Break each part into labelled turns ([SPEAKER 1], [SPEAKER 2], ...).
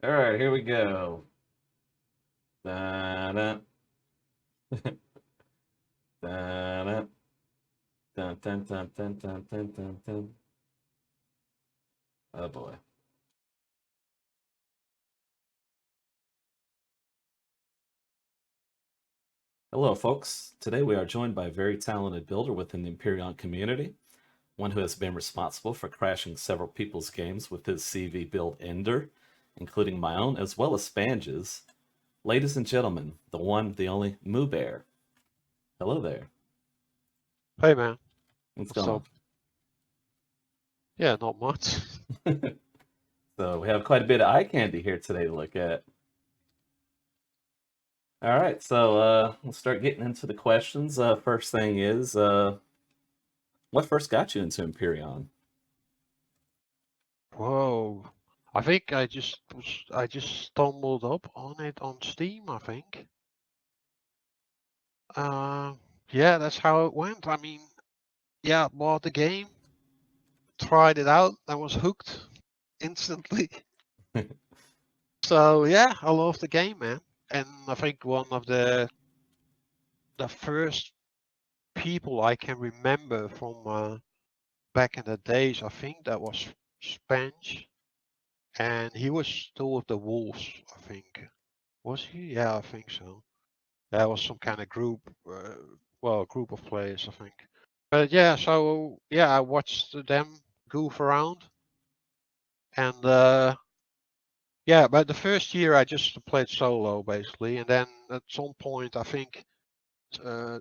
[SPEAKER 1] All right, here we go. Da-da, da-da, dun, dun, dun, dun, dun, dun, dun, dun. Oh boy. Hello, folks. Today we are joined by a very talented builder within the Empyrion community, one who has been responsible for crashing several people's games with his CV build Ender, including my own, as well as Spange's. Ladies and gentlemen, the one, the only Moobear. Hello there.
[SPEAKER 2] Hey man,
[SPEAKER 1] What's
[SPEAKER 2] what's
[SPEAKER 1] going
[SPEAKER 2] up? Yeah, not much.
[SPEAKER 1] on? So we have quite a bit of eye candy here today to look at. All right, so let's start getting into the questions. First thing is, what first got you into Empyrion?
[SPEAKER 2] Whoa. I just stumbled up on it on Steam, I think. Uh, yeah, that's how it went. I mean, yeah, bought the game, tried it out, I was hooked instantly. So yeah, I love the game, man. And I think one of the first people I can remember from back in the days, I think that was Spence, and he was still with the Wolves, I think. Was he? Yeah, I think so. That was some kind of group, well, group of players, I think. But yeah, so yeah, I watched them goof around, and yeah, but the first year I just played solo basically, and then at some point I think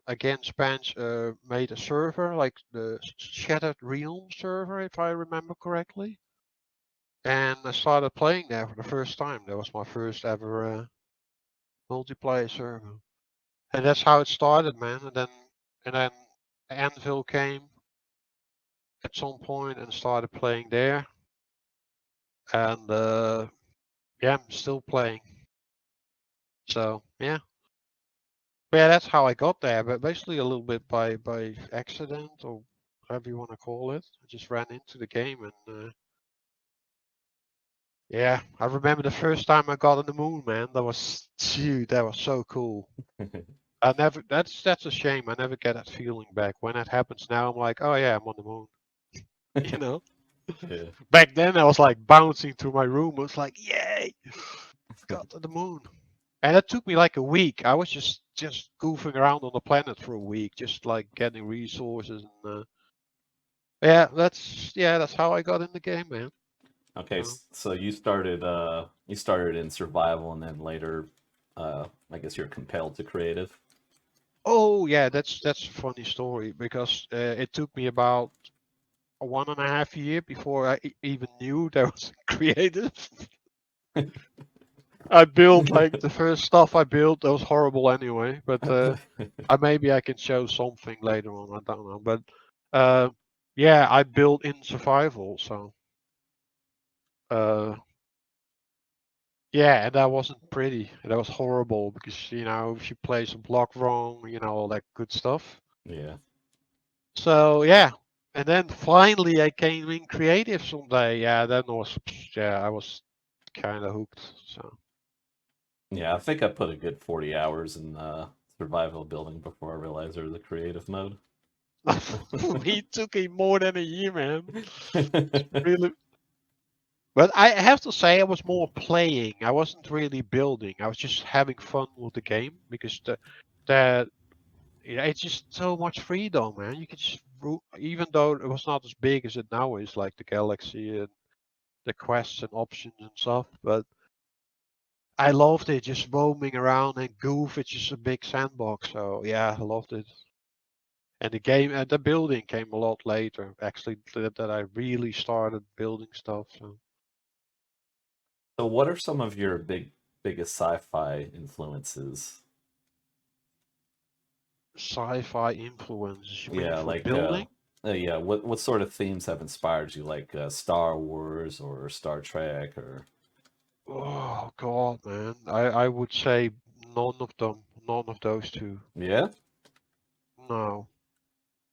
[SPEAKER 2] again Spence made a server like the Shattered Realm server, if I remember correctly, and I started playing there for the first time. That was my first ever multiplayer server. And that's how it started, man. And then Anvil came at some point and started playing there. And yeah, I'm still playing. So yeah. But yeah, that's how I got there. But basically a little bit by accident or whatever you want to call it. I just ran into the game and yeah, I remember the first time I got on the moon, man. That was dude, that was so cool. I never that's a shame. I never get that feeling back. When that happens now, I'm like, oh yeah, I'm on the moon. You know?
[SPEAKER 1] Yeah.
[SPEAKER 2] Back then, I was like bouncing through my room. I was like, "Yay, got to the moon!" And it took me like a week. I was just goofing around on the planet for a week, just like getting resources and yeah, that's how I got in the game, man.
[SPEAKER 1] Okay,
[SPEAKER 2] So,
[SPEAKER 1] so you started in survival and then later I guess you're compelled to creative.
[SPEAKER 2] oh yeah, that's a funny story because it took me about 1.5 years before I even knew there was creative. I built like the first stuff I built that was horrible anyway, but maybe I can show something later on. I don't know, but uh, yeah, I built in survival, so uh, yeah, and that wasn't pretty. That was horrible because if you place a block wrong, all that good stuff.
[SPEAKER 1] Yeah.
[SPEAKER 2] So yeah, and then finally I came in creative someday. Yeah, then I was kind of hooked. So
[SPEAKER 1] Yeah, I think I put a good 40 hours in survival building before I realized there was a creative mode.
[SPEAKER 2] he took it more than a year, man. Really. But I have to say, I was more playing. I wasn't really building. I was just having fun with the game because the it's just so much freedom, man. You can just even though it was not as big as it now is, like the galaxy and the quests and options and stuff. But I loved it, just roaming around and goof. It's just a big sandbox. So yeah, I loved it. And the game and the building came a lot later, actually, that I really started building stuff. So
[SPEAKER 1] So what are some of your biggest sci-fi influences?
[SPEAKER 2] sci-fi influences, you mean
[SPEAKER 1] Yeah,
[SPEAKER 2] for
[SPEAKER 1] like
[SPEAKER 2] building?
[SPEAKER 1] yeah, what sort of themes have inspired you, like Star Wars or Star Trek or
[SPEAKER 2] Oh God, man. I would say none of them. None of those two.
[SPEAKER 1] yeah?
[SPEAKER 2] No.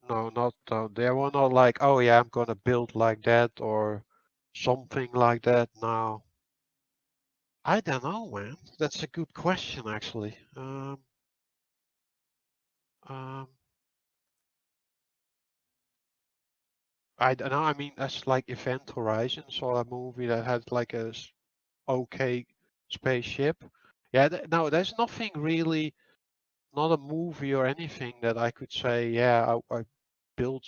[SPEAKER 2] No, not they were not like, oh yeah, I'm gonna build like that or something like that. No. I don't know, man. That's a good question, actually. Um, I don't know. I mean, that's like Event Horizon, saw a movie that had like a okay spaceship. Yeah, no, there's nothing really, not a movie or anything that I could say, yeah, I built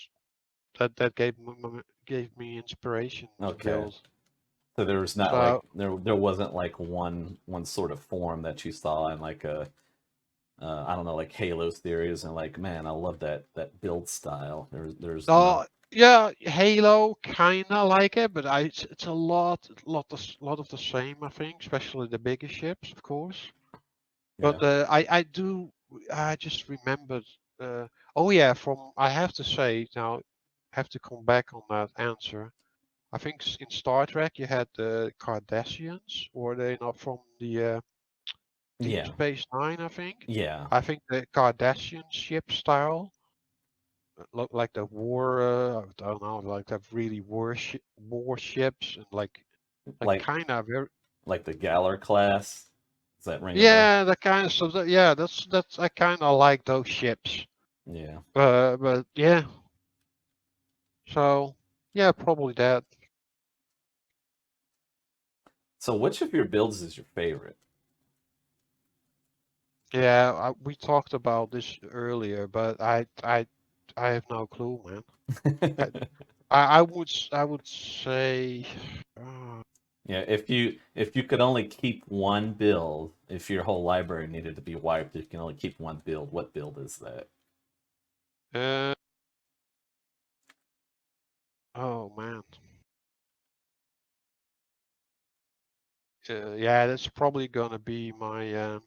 [SPEAKER 2] that gave me inspiration to
[SPEAKER 1] Okay.
[SPEAKER 2] build.
[SPEAKER 1] So there was not like
[SPEAKER 2] So,
[SPEAKER 1] there wasn't like one sort of form that you saw in like a I don't know, like Halo series, and like, man, I love that build style. There's no.
[SPEAKER 2] yeah, Halo kinda like it, but it's a lot of the same, I think, especially the bigger ships, of course.
[SPEAKER 1] Yeah.
[SPEAKER 2] But I just remembered. Oh yeah, from I have to say now, have to come back on that answer. I think in Star Trek you had the Cardassians, or they not from the Deep
[SPEAKER 1] Yeah.
[SPEAKER 2] Space Nine, I think.
[SPEAKER 1] Yeah.
[SPEAKER 2] I think the Cardassian ship style look like the war. I don't know, like the really warships and like
[SPEAKER 1] Like
[SPEAKER 2] kind of very.
[SPEAKER 1] like the Galler class. Does that ring a bell?
[SPEAKER 2] Yeah, the kind of stuff. Yeah, that's I kind of like those ships.
[SPEAKER 1] Yeah.
[SPEAKER 2] But yeah, so yeah, probably that.
[SPEAKER 1] So which of your builds is your favorite?
[SPEAKER 2] Yeah, we talked about this earlier, but I have no clue, man. I I would say, uh,
[SPEAKER 1] Yeah, if you could only keep one build, if your whole library needed to be wiped, you can only keep one build. What build is that?
[SPEAKER 2] uh, oh man, yeah, that's probably gonna be my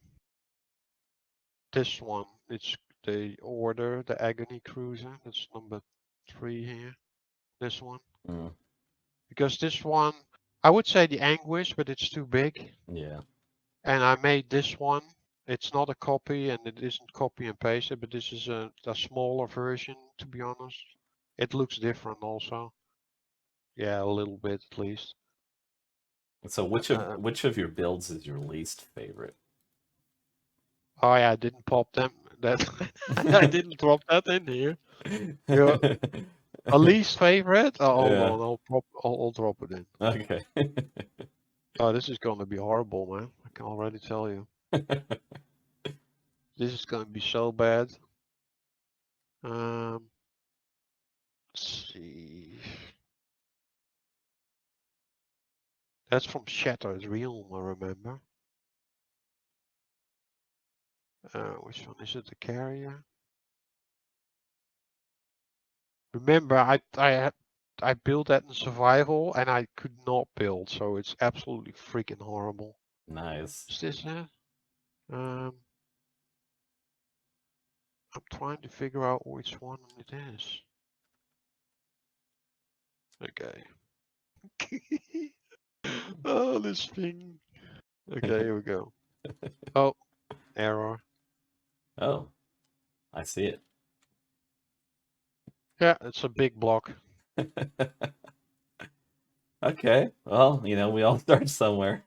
[SPEAKER 2] this one. It's the Order, the Agony Cruiser. That's number 3 here. This one,
[SPEAKER 1] Mm,
[SPEAKER 2] because this one, I would say the Anguish, but it's too big.
[SPEAKER 1] yeah.
[SPEAKER 2] And I made this one. It's not a copy and it isn't copy and pasted, but this is a smaller version, to be honest. It looks different also. Yeah, a little bit at least.
[SPEAKER 1] So
[SPEAKER 2] Uh,
[SPEAKER 1] which of your builds is your least favorite?
[SPEAKER 2] oh yeah, I didn't pop them. That I didn't drop that in here. Your a least favorite? Oh, hold
[SPEAKER 1] Yeah.
[SPEAKER 2] on, I'll drop it in.
[SPEAKER 1] Okay.
[SPEAKER 2] Oh, this is gonna be horrible, man. I can already tell you. This is gonna be so bad. Um, let's see. That's from Shattered Realm, I remember. Which one is it? The carrier. Remember, I built that in survival and I could not build, so it's absolutely freaking horrible.
[SPEAKER 1] Nice.
[SPEAKER 2] Is this it? Um, I'm trying to figure out which one it is. Okay. Oh, this thing. Okay, here we go. Oh, error.
[SPEAKER 1] Oh, I see it.
[SPEAKER 2] Yeah, it's a big block.
[SPEAKER 1] Okay. Well, we all start somewhere.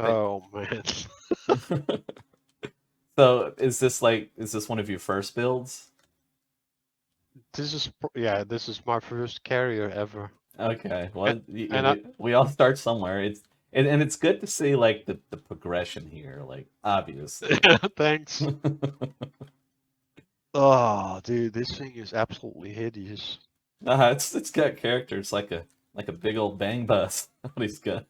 [SPEAKER 1] But
[SPEAKER 2] Oh man.
[SPEAKER 1] so is this one of your first builds?
[SPEAKER 2] Yeah, this is my first carrier ever.
[SPEAKER 1] Okay.
[SPEAKER 2] And,
[SPEAKER 1] Well,
[SPEAKER 2] and I,
[SPEAKER 1] we all start somewhere. And it's good to see like the progression here, like obviously.
[SPEAKER 2] thanks. Oh, dude, this thing is absolutely hideous.
[SPEAKER 1] It's got character. It's like a big old bang bus. What he's got.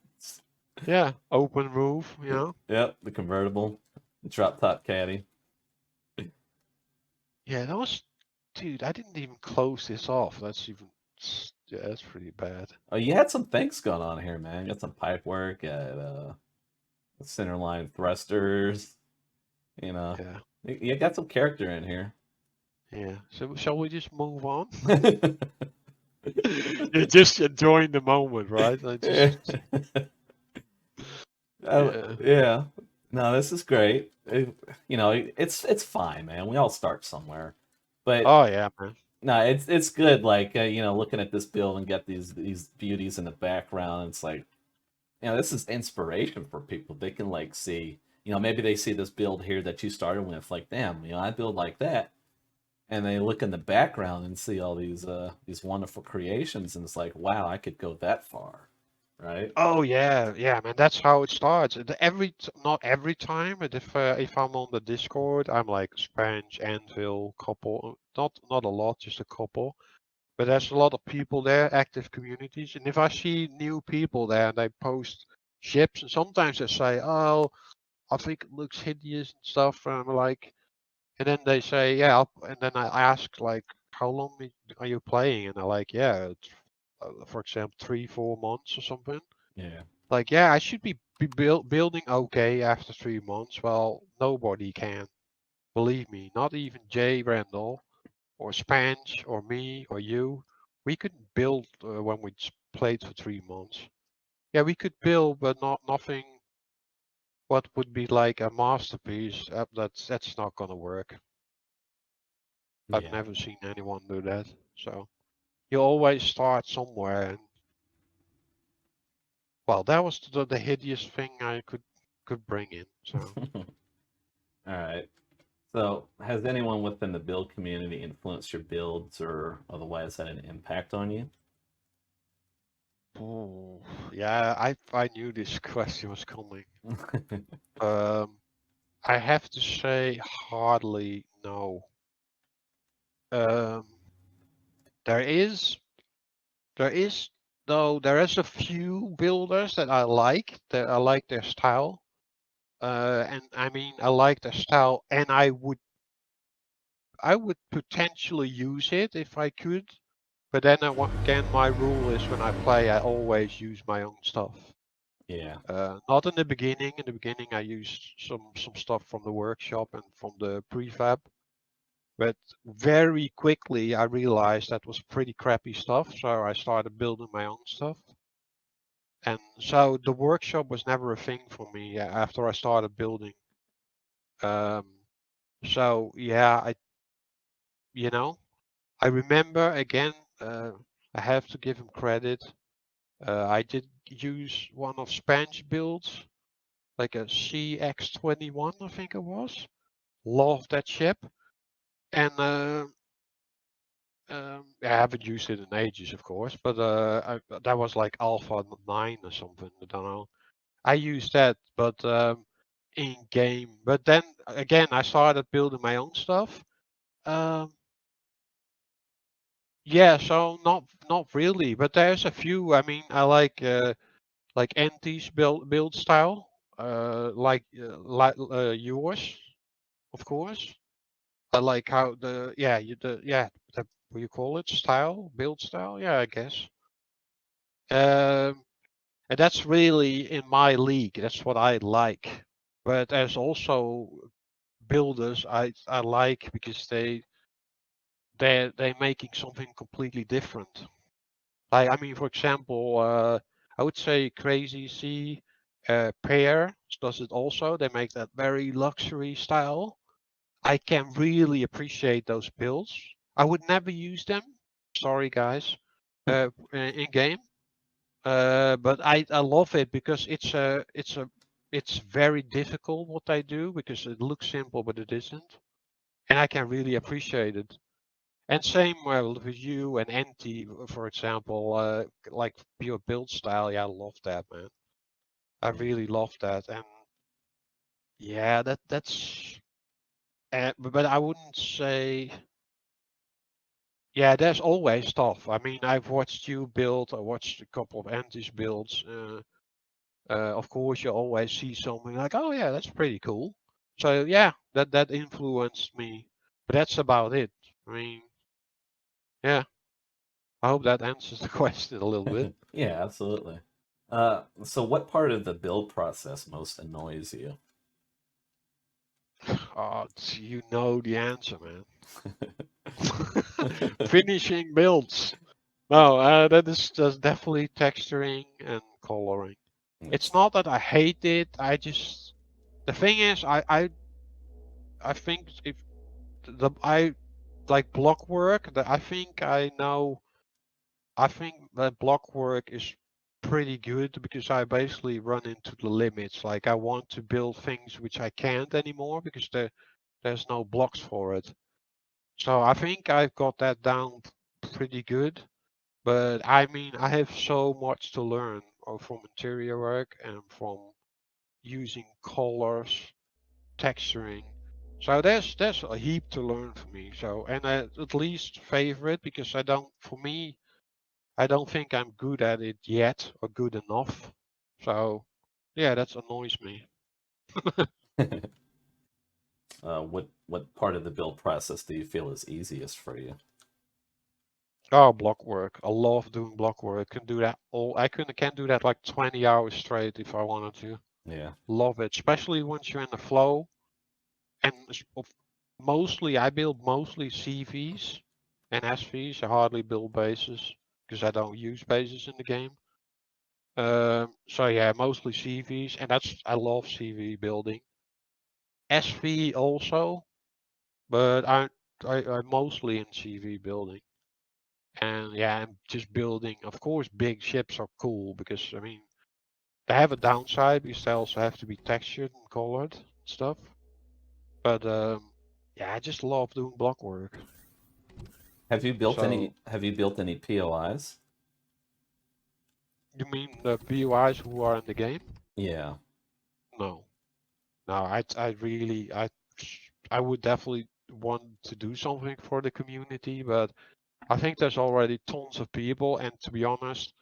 [SPEAKER 2] Yeah, open roof, you know.
[SPEAKER 1] Yep, the convertible, the drop top caddy.
[SPEAKER 2] Yeah, that was, dude, I didn't even close this off. Yeah, that's pretty bad.
[SPEAKER 1] Oh, you had some things going on here, man. You got some pipe work at center line thrusters. You know,
[SPEAKER 2] Yeah,
[SPEAKER 1] you got some character in here.
[SPEAKER 2] yeah. So shall we just move on? You're just enjoying the moment, right?
[SPEAKER 1] Oh,
[SPEAKER 2] Yeah.
[SPEAKER 1] yeah. No, this is great. It's fine, man. We all start somewhere. But
[SPEAKER 2] Oh yeah, man.
[SPEAKER 1] No, it's good. Like looking at this build and get these beauties in the background. It's like this is inspiration for people. They can like see, maybe they see this build here that you started with. Like, damn, I build like that, and they look in the background and see all these wonderful creations, and it's like, wow, I could go that far, right?
[SPEAKER 2] Oh yeah, yeah, man. That's how it starts. Not every time, but if I'm on the Discord, I'm like Sponge, Anvil, couple. Not a lot, just a couple. But there's a lot of people there, active communities, and if I see new people there and they post ships, and sometimes they say, "Oh, I think it looks hideous and stuff," and I'm like, and then they say, "Yeah," and then I ask like, "How long are you playing?" And they're like, "Yeah, it's, for example, 3, 4 months or something."
[SPEAKER 1] Yeah,
[SPEAKER 2] Like, yeah, I should be building okay after 3 months. Well, nobody can. Believe me, not even Jay Randall or Spanch or me or you. We couldn't build when we played for 3 months. Yeah, we could build, but not nothing. What would be like a masterpiece? That's not gonna work. I've
[SPEAKER 1] yeah.
[SPEAKER 2] never seen anyone do that. So you always start somewhere, and well, that was the hideous thing I could bring in. So.
[SPEAKER 1] All right. So, has anyone within the build community influenced your builds or otherwise had an impact on you?
[SPEAKER 2] Oh, yeah, I knew this question was coming. Um, I have to say hardly no. Um, there is there is though there is a few builders that I like, that I like their style. And I mean I like their style, and I would potentially use it if I could. But then again, my rule is when I play, I always use my own stuff.
[SPEAKER 1] Yeah,
[SPEAKER 2] Not in the beginning. In the beginning, I used some stuff from the workshop and from the prefab, but very quickly I realized that was pretty crappy stuff. So I started building my own stuff, and so the workshop was never a thing for me after I started building. Um, so yeah, you know I remember again. I have to give him credit. I did use one of Span's builds, like a CX-21, I think it was. Love that ship. And I haven't used it in ages, of course, but that was like Alpha 9 or something. I don't know. I used that, but in game. But then again, I started building my own stuff. Um, yeah, so not really, but there's a few. I mean, I like Anti's build style, like yours, of course. I like how the what you call it, style, build style. Yeah, I guess. Um, and that's really in my league. That's what I like. But there's also builders I like because they're making something completely different. Like, I mean, for example, I would say Crazy C, Pear does it also. They make that very luxury style. I can really appreciate those builds. I would never use them. Sorry, guys. In game, but I love it because it's very difficult what they do because it looks simple but it isn't, and I can really appreciate it. And same with you and Enti, for example, like your build style. Yeah, I love that, man. I
[SPEAKER 1] yeah,
[SPEAKER 2] really love that, and yeah, that's. But I wouldn't say. Yeah, there's always stuff. I mean, I've watched you build. I watched a couple of Anti's builds. Of course, you always see something like, "Oh yeah, that's pretty cool." So yeah, that influenced me. But that's about it. I mean, yeah. I hope that answers the question a little bit.
[SPEAKER 1] yeah, absolutely. So what part of the build process most annoys you?
[SPEAKER 2] Oh, you know the answer, man. Finishing builds. No, that is just definitely texturing and coloring. It's
[SPEAKER 1] It's
[SPEAKER 2] not that I hate it. I just the thing is, I think if I like blockwork, I think I know. I think that blockwork is pretty good because I basically run into the limits. Like I want to build things which I can't anymore because there's no blocks for it. So I think I've got that down pretty good. But I mean, I have so much to learn from interior work and from using colors, texturing. So there's a heap to learn for me. So and I at least favorite because for me I don't think I'm good at it yet or good enough. So yeah, that annoys me.
[SPEAKER 1] What part of the build process do you feel is easiest for you?
[SPEAKER 2] Oh, block work. I love doing block work. Can do that all. I can do that like 20 hours straight if I wanted to.
[SPEAKER 1] Yeah.
[SPEAKER 2] Love it, especially once you're in the flow. And mostly, I build mostly CVs and SVs. I hardly build bases because I don't use bases in the game. So yeah, mostly CVs, and I love CV building. SV also, but I'm mostly in CV building. And yeah, I'm just building. Of course, big ships are cool because I mean they have a downside because they also have to be textured and colored and stuff. But yeah, I just love doing block work. So
[SPEAKER 1] Have you built any POIs?
[SPEAKER 2] you mean the POIs who are in the game?
[SPEAKER 1] Yeah.
[SPEAKER 2] No, no. I would definitely want to do something for the community, but I think there's already tons of people, and to be honest,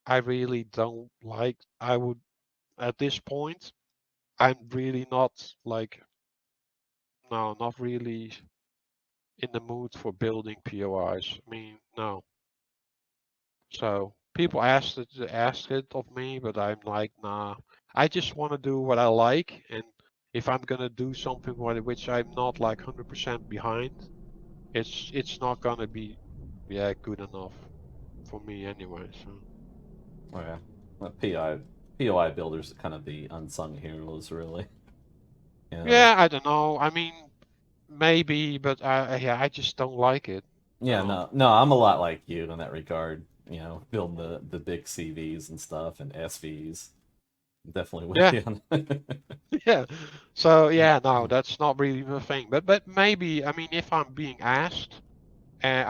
[SPEAKER 2] I really don't like. I would at this point, I'm really not like no, not really in the mood for building POIs. I mean, no. So people asked it of me, but I'm like, nah. I just want to do what I like, and if I'm gonna do something which I'm not like 100% behind, it's not gonna be yeah good enough for me anyway. So
[SPEAKER 1] Oh, yeah. POI builders are kind of the unsung heroes, really. You know.
[SPEAKER 2] yeah, I don't know. I mean, maybe, but yeah, I just don't like it.
[SPEAKER 1] Yeah,
[SPEAKER 2] No.
[SPEAKER 1] no, I'm a lot like you in that regard. You know, building the big CVs and stuff and SVs. Definitely with
[SPEAKER 2] Yeah,
[SPEAKER 1] you on.
[SPEAKER 2] yeah. So yeah, no, that's not really the thing. But maybe I mean, if I'm being asked, and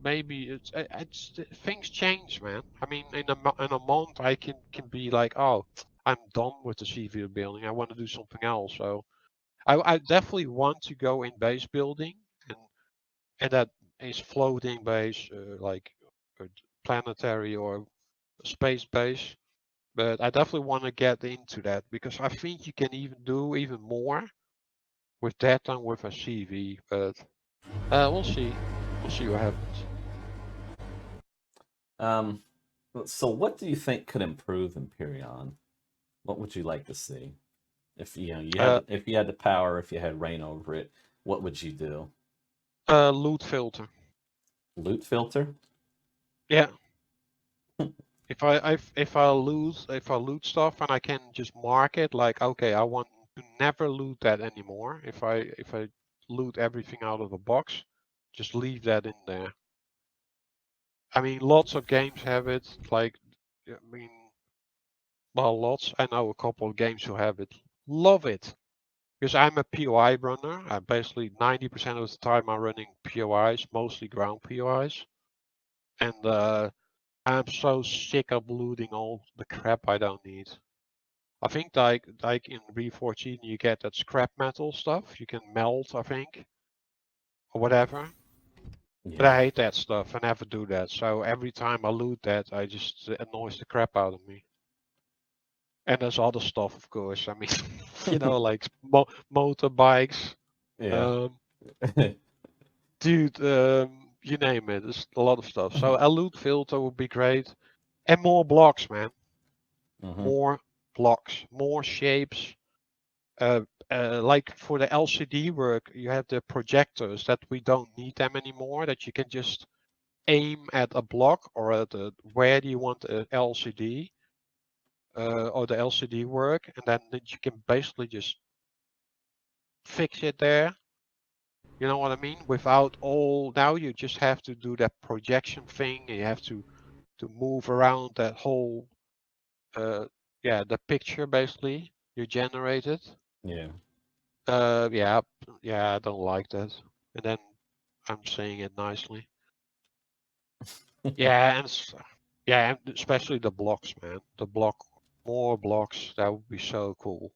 [SPEAKER 2] maybe it's things change, man. I mean, in a month, I can be like, oh, I'm done with the CV building. I want to do something else. So I definitely want to go in base building, and and that is floating base, like uh, planetary or space base. But I definitely want to get into that because I think you can even do even more with that than with a CV. But we'll see. We'll see what happens.
[SPEAKER 1] um, so what do you think could improve Empyreon? What would you like to see? If
[SPEAKER 2] Uh,
[SPEAKER 1] if you had the power, if you had reign over it, what would you do?
[SPEAKER 2] loot filter.
[SPEAKER 1] Loot filter?
[SPEAKER 2] Yeah. If I loot stuff and I can just mark it like okay, I want to never loot that anymore. If I loot everything out of the box, just leave that in there. I mean, lots of games have it. Like, I mean, well, lots. I know a couple of games who have it. Love it because I'm a POI runner. I basically 90% of the time I'm running POIs, mostly ground POIs, and I'm so sick of looting all the crap I don't need. I think like in Re14 you get that scrap metal stuff you can melt, I think, or whatever. But
[SPEAKER 1] Yeah.
[SPEAKER 2] I hate that stuff. I never do that. So every time I loot that, I just it annoys the crap out of me. And there's other stuff, of course. I mean, like motorbikes,
[SPEAKER 1] Yeah.
[SPEAKER 2] um, dude, you name it. There's a lot of stuff. So a loot filter would be great, and more blocks, man.
[SPEAKER 1] Hmm.
[SPEAKER 2] More blocks, more shapes. Uh, like for the LCD work, you have the projectors that we don't need them anymore. That you can just aim at a block or at where do you want the LCD or the LCD work, and then you can basically just fix it there. You know what I mean? Without all, now you just have to do that projection thing, and you have to move around that whole, yeah, the picture basically you generated.
[SPEAKER 1] Yeah.
[SPEAKER 2] Yeah, I don't like that. And then I'm saying it nicely. Yeah, yeah, and especially the blocks, man. More blocks, that would be so cool.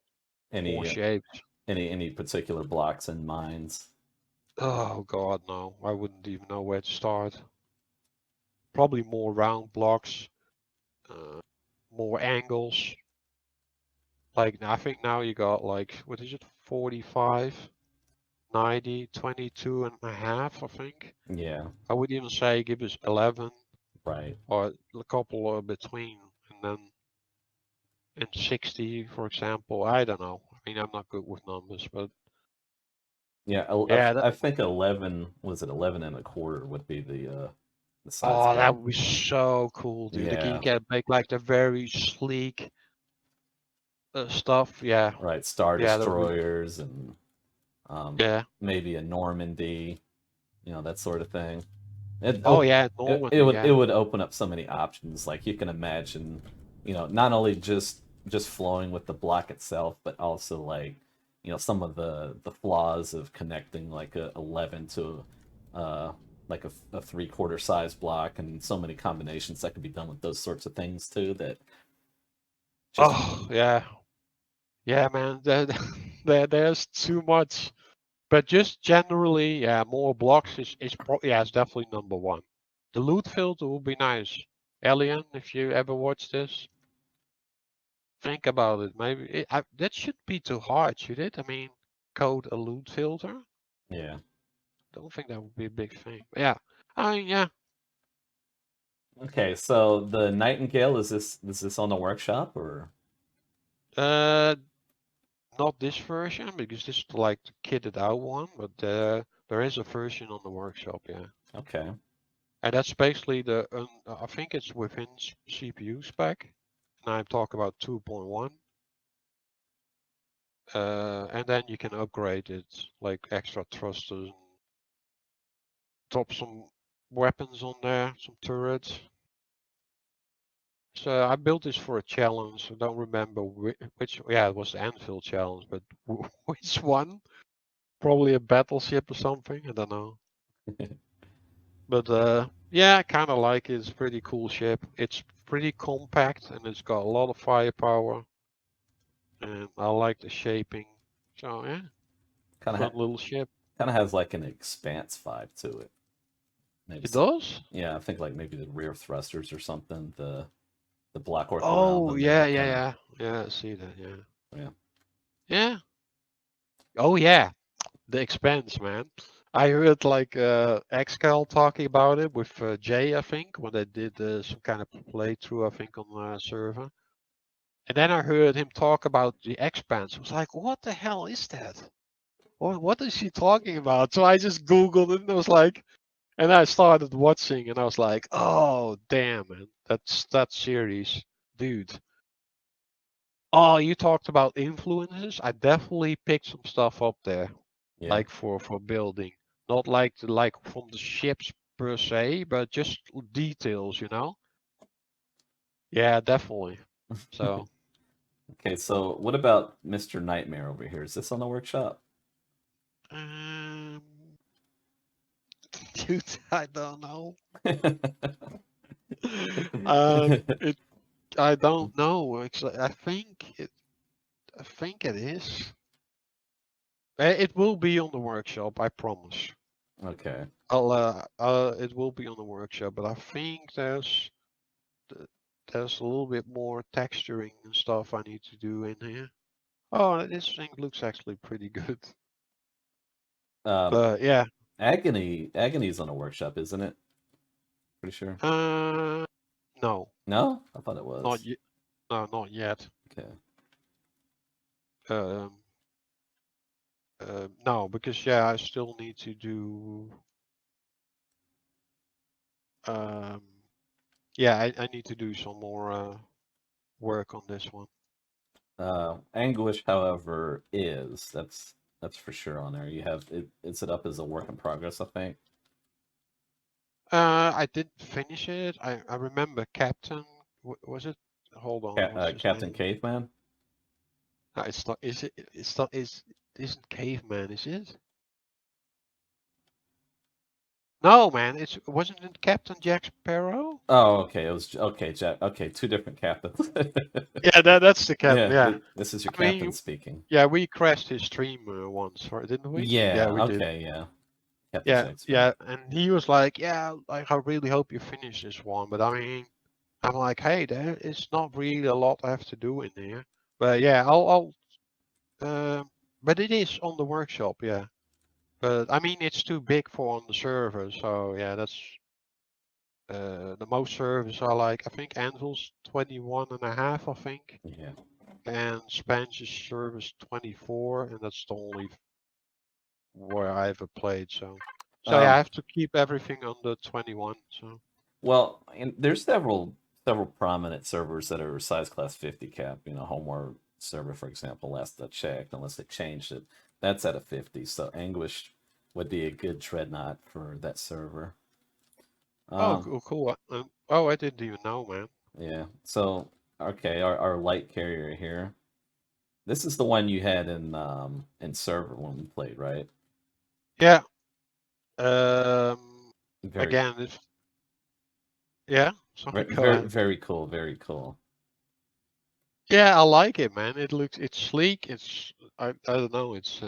[SPEAKER 2] More
[SPEAKER 1] Any
[SPEAKER 2] shapes.
[SPEAKER 1] any particular blocks in minds?
[SPEAKER 2] Oh God, no. I wouldn't even know where to start. Probably more round blocks, uh, more angles. Like I think now you got like, what is it, 45, 90, 22 and a half, I think.
[SPEAKER 1] Yeah.
[SPEAKER 2] I would even say give us 11
[SPEAKER 1] Right.
[SPEAKER 2] or a couple between, and then in 60, for example. I don't know. I mean, I'm not good with numbers, but
[SPEAKER 1] Yeah.
[SPEAKER 2] yeah,
[SPEAKER 1] I think 11 was it 11 and a quarter would be the size
[SPEAKER 2] oh, that
[SPEAKER 1] gap.
[SPEAKER 2] would be so cool, dude. Like, you
[SPEAKER 1] Yeah.
[SPEAKER 2] can make like the very sleek stuff. Yeah,
[SPEAKER 1] Right. Star
[SPEAKER 2] yeah, that would be,
[SPEAKER 1] destroyers and
[SPEAKER 2] yeah.
[SPEAKER 1] maybe a Normandy, that sort of thing. It,
[SPEAKER 2] Oh
[SPEAKER 1] op-
[SPEAKER 2] yeah,
[SPEAKER 1] it
[SPEAKER 2] Normandy,
[SPEAKER 1] would it
[SPEAKER 2] yeah.
[SPEAKER 1] would open up so many options. Like you can imagine, not only just flowing with the block itself, but also like, some of the flaws of connecting like a 11 to uh like a three-quarter size block, and so many combinations that could be done with those sorts of things too. That just
[SPEAKER 2] Oh yeah, yeah, man. There's too much. But just generally, yeah, more blocks yeah, it's definitely number one. The loot filter will be nice. Alien, if you ever watch this, think about it. Maybe that should be too hard, should it? I mean, code a loot filter.
[SPEAKER 1] yeah.
[SPEAKER 2] Don't think that would be a big thing. Yeah, I mean, yeah.
[SPEAKER 1] Okay, so the Nightingale, is this on the workshop or?
[SPEAKER 2] Uh, Not this version because this is like the kitted out one, but there is a version on the workshop, yeah.
[SPEAKER 1] Okay.
[SPEAKER 2] And that's basically I think it's within CPU spec, and I'm talking about 2.1. And then you can upgrade it, like extra thrusters, and drop some weapons on there, some turrets. So I built this for a challenge. I don't remember which, yeah, it was the Anvil challenge, but which one? Probably a battleship or something. I don't know. But yeah, I kind of like it. It's a pretty cool ship. It's pretty compact and it's got a lot of firepower. And I like the shaping. So yeah,
[SPEAKER 1] Kind of
[SPEAKER 2] fun little ship.
[SPEAKER 1] kind of has like an expanse vibe to it. Maybe
[SPEAKER 2] It
[SPEAKER 1] some,
[SPEAKER 2] does?
[SPEAKER 1] yeah, I think like maybe the rear thrusters or something, the blockwork around
[SPEAKER 2] Oh
[SPEAKER 1] them, maybe
[SPEAKER 2] yeah,
[SPEAKER 1] kind of,
[SPEAKER 2] yeah, yeah. Yeah, I see that. Yeah,
[SPEAKER 1] yeah.
[SPEAKER 2] yeah. Oh yeah, the expense, man. I heard like Xcal talking about it with Jay, I think, when they did some kind of playthrough, I think, on the server. And then I heard him talk about the expanse. I was like, what the hell is that? What is she talking about? So I just Googled it and I was like, and I started watching and I was like, oh, damn, man. That series, dude. Oh, you talked about influences. I definitely picked some stuff up there,
[SPEAKER 1] Yeah.
[SPEAKER 2] like for building. Not like from the ships per se, but just details, you know? Yeah, definitely. So,
[SPEAKER 1] Okay, so what about Mr. Nightmare over here? Is this on the workshop?
[SPEAKER 2] um, dude, I don't know. It I don't know. Actually, I think it is. It will be on the workshop. I promise.
[SPEAKER 1] Okay.
[SPEAKER 2] It will be on the workshop, but I think th- there's a little bit more texturing and stuff I need to do in here. Oh, this thing looks actually pretty good.
[SPEAKER 1] Um,
[SPEAKER 2] But yeah,
[SPEAKER 1] Agony's on a workshop, isn't it? Pretty sure.
[SPEAKER 2] uh, no,
[SPEAKER 1] No, I thought it
[SPEAKER 2] not
[SPEAKER 1] was.
[SPEAKER 2] yet. No, not yet.
[SPEAKER 1] Okay.
[SPEAKER 2] Um, no, because yeah, I still need to do. Um, yeah, I need to do some more work on this one.
[SPEAKER 1] Anguish, however, is that's That's for sure on there. You have it. It's it up as a work in progress, I think.
[SPEAKER 2] I didn't finish it. I remember Captain. Was it? Hold on. What's his
[SPEAKER 1] Captain
[SPEAKER 2] name?
[SPEAKER 1] Caveman.
[SPEAKER 2] No, it's not. Is it? It's not. Isn't Caveman? Is it? No, man. Wasn't it Captain Jack Sparrow?
[SPEAKER 1] Oh, okay. It was okay, Jack. Okay, two different captains.
[SPEAKER 2] Yeah, that's the captain.
[SPEAKER 1] Yeah,
[SPEAKER 2] Yeah.
[SPEAKER 1] this is your
[SPEAKER 2] I
[SPEAKER 1] captain
[SPEAKER 2] mean,
[SPEAKER 1] speaking.
[SPEAKER 2] yeah, we crashed his stream once, didn't we? Yeah,
[SPEAKER 1] Yeah.
[SPEAKER 2] we did.
[SPEAKER 1] Okay. Yeah. Captain
[SPEAKER 2] Yeah,
[SPEAKER 1] Jack Sparrow.
[SPEAKER 2] yeah. And he was like, "Yeah, like I really hope you finish this one." But I mean, I'm like, "Hey, there is not really a lot I have to do in there." But yeah, but it is on the workshop, yeah. But I mean, it's too big for on the server, so yeah, that's the most servers are like, I think Anvil's 21.5, I think,
[SPEAKER 1] Yeah.
[SPEAKER 2] and Span's server's 24, and that's the only where I ever played. So yeah, I
[SPEAKER 1] Um.
[SPEAKER 2] have to keep everything under 21. So
[SPEAKER 1] Well, and there's several prominent servers that are size class 50 cap. You know, Homeward server, for example, last I checked, unless they changed it, that's at a 50. So Anguish would be a good Dreadnought for that server.
[SPEAKER 2] oh,
[SPEAKER 1] Um,
[SPEAKER 2] cool. Oh, I didn't even know, man.
[SPEAKER 1] yeah. So okay, our light carrier here. This is the one you had in server when we played, right?
[SPEAKER 2] Yeah.
[SPEAKER 1] Very,
[SPEAKER 2] Again, yeah. Sorry, go
[SPEAKER 1] very,
[SPEAKER 2] ahead.
[SPEAKER 1] very cool. Very cool.
[SPEAKER 2] Yeah, I like it, man. It's sleek. I don't know. It's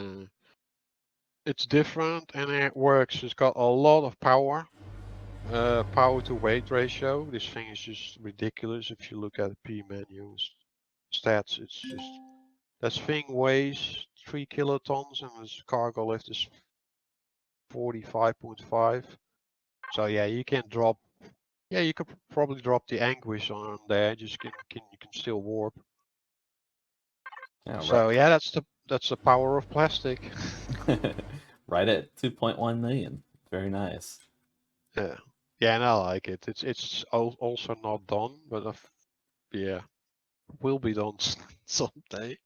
[SPEAKER 2] different and it works. It's got a lot of power. Power to weight ratio. This thing is just ridiculous. If you look at the P menus stats, it's just that thing weighs 3 kilotons and its cargo lift is 45.5. So yeah, you can drop. Yeah, you could probably drop the anguish on there. Just you can still warp.
[SPEAKER 1] Yeah, right.
[SPEAKER 2] So yeah, that's the power of plastic.
[SPEAKER 1] Right at 2.1 million. Very nice.
[SPEAKER 2] Yeah, yeah, and I like it. It's also not done, but yeah, will be done someday.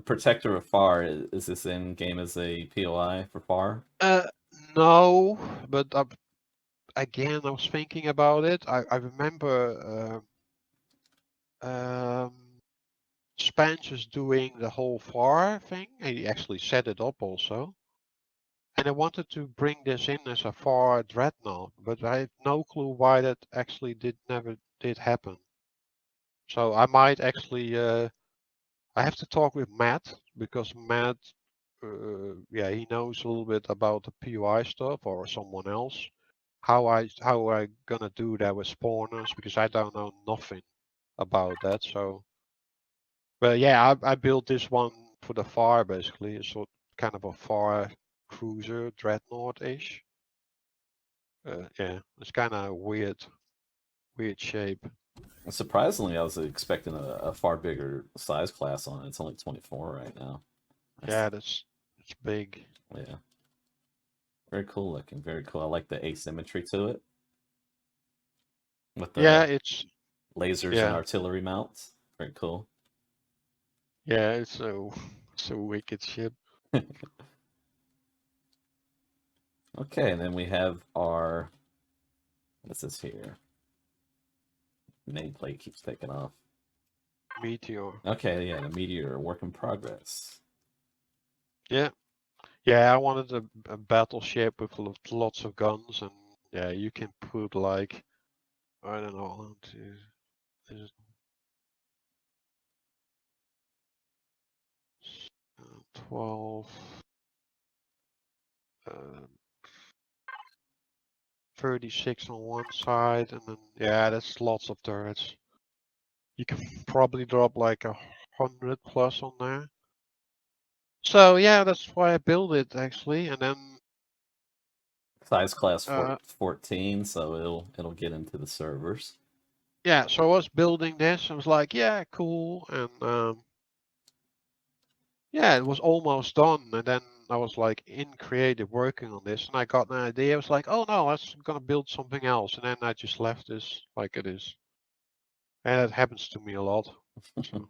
[SPEAKER 1] Protector of Far, is this in game as a POI for Far?
[SPEAKER 2] Uh, no, but again, I was thinking about it. I remember Spence was doing the whole FAR thing. He actually set it up also. And I wanted to bring this in as a FAR Dreadnought, but I have no clue why that actually never did happen. So I might actually I have to talk with Matt because Matt yeah, he knows a little bit about the POI stuff or someone else. How I gonna do that with spawners because I don't know nothing about that. So, but yeah, I built this one for the far basically. It's sort kind of a far cruiser dreadnought-ish. Yeah, it's kind of weird shape.
[SPEAKER 1] Surprisingly, I was expecting a far bigger size class on it. It's only 24 right now.
[SPEAKER 2] Yeah, it's big.
[SPEAKER 1] Yeah, very cool looking. Very cool. I like the asymmetry to it with
[SPEAKER 2] Yeah,
[SPEAKER 1] the
[SPEAKER 2] it's
[SPEAKER 1] lasers and
[SPEAKER 2] yeah
[SPEAKER 1] artillery mounts. Very cool.
[SPEAKER 2] yeah it's so wicked ship.
[SPEAKER 1] Okay, and then we have our, what's this here? Nameplate keeps taking off.
[SPEAKER 2] Meteor.
[SPEAKER 1] Okay, yeah, the Meteor, work in progress.
[SPEAKER 2] Yeah. Yeah, I wanted a battleship with lots of guns, and yeah, you can put like I don't know, 1, 2, there's, 12, uh, 36 on one side, and then yeah, that's lots of turrets. You can probably drop like 100 plus on there. So yeah, that's why I built it actually, and then
[SPEAKER 1] Size class
[SPEAKER 2] uh,
[SPEAKER 1] 14, so it'll get into the servers.
[SPEAKER 2] yeah, so I was building this. I was like, yeah, cool, and yeah, it was almost done, and then I was like in creative working on this, and I got an idea. I was like, oh no, I was gonna build something else, and then I just left this like it is, and it happens to me a lot. So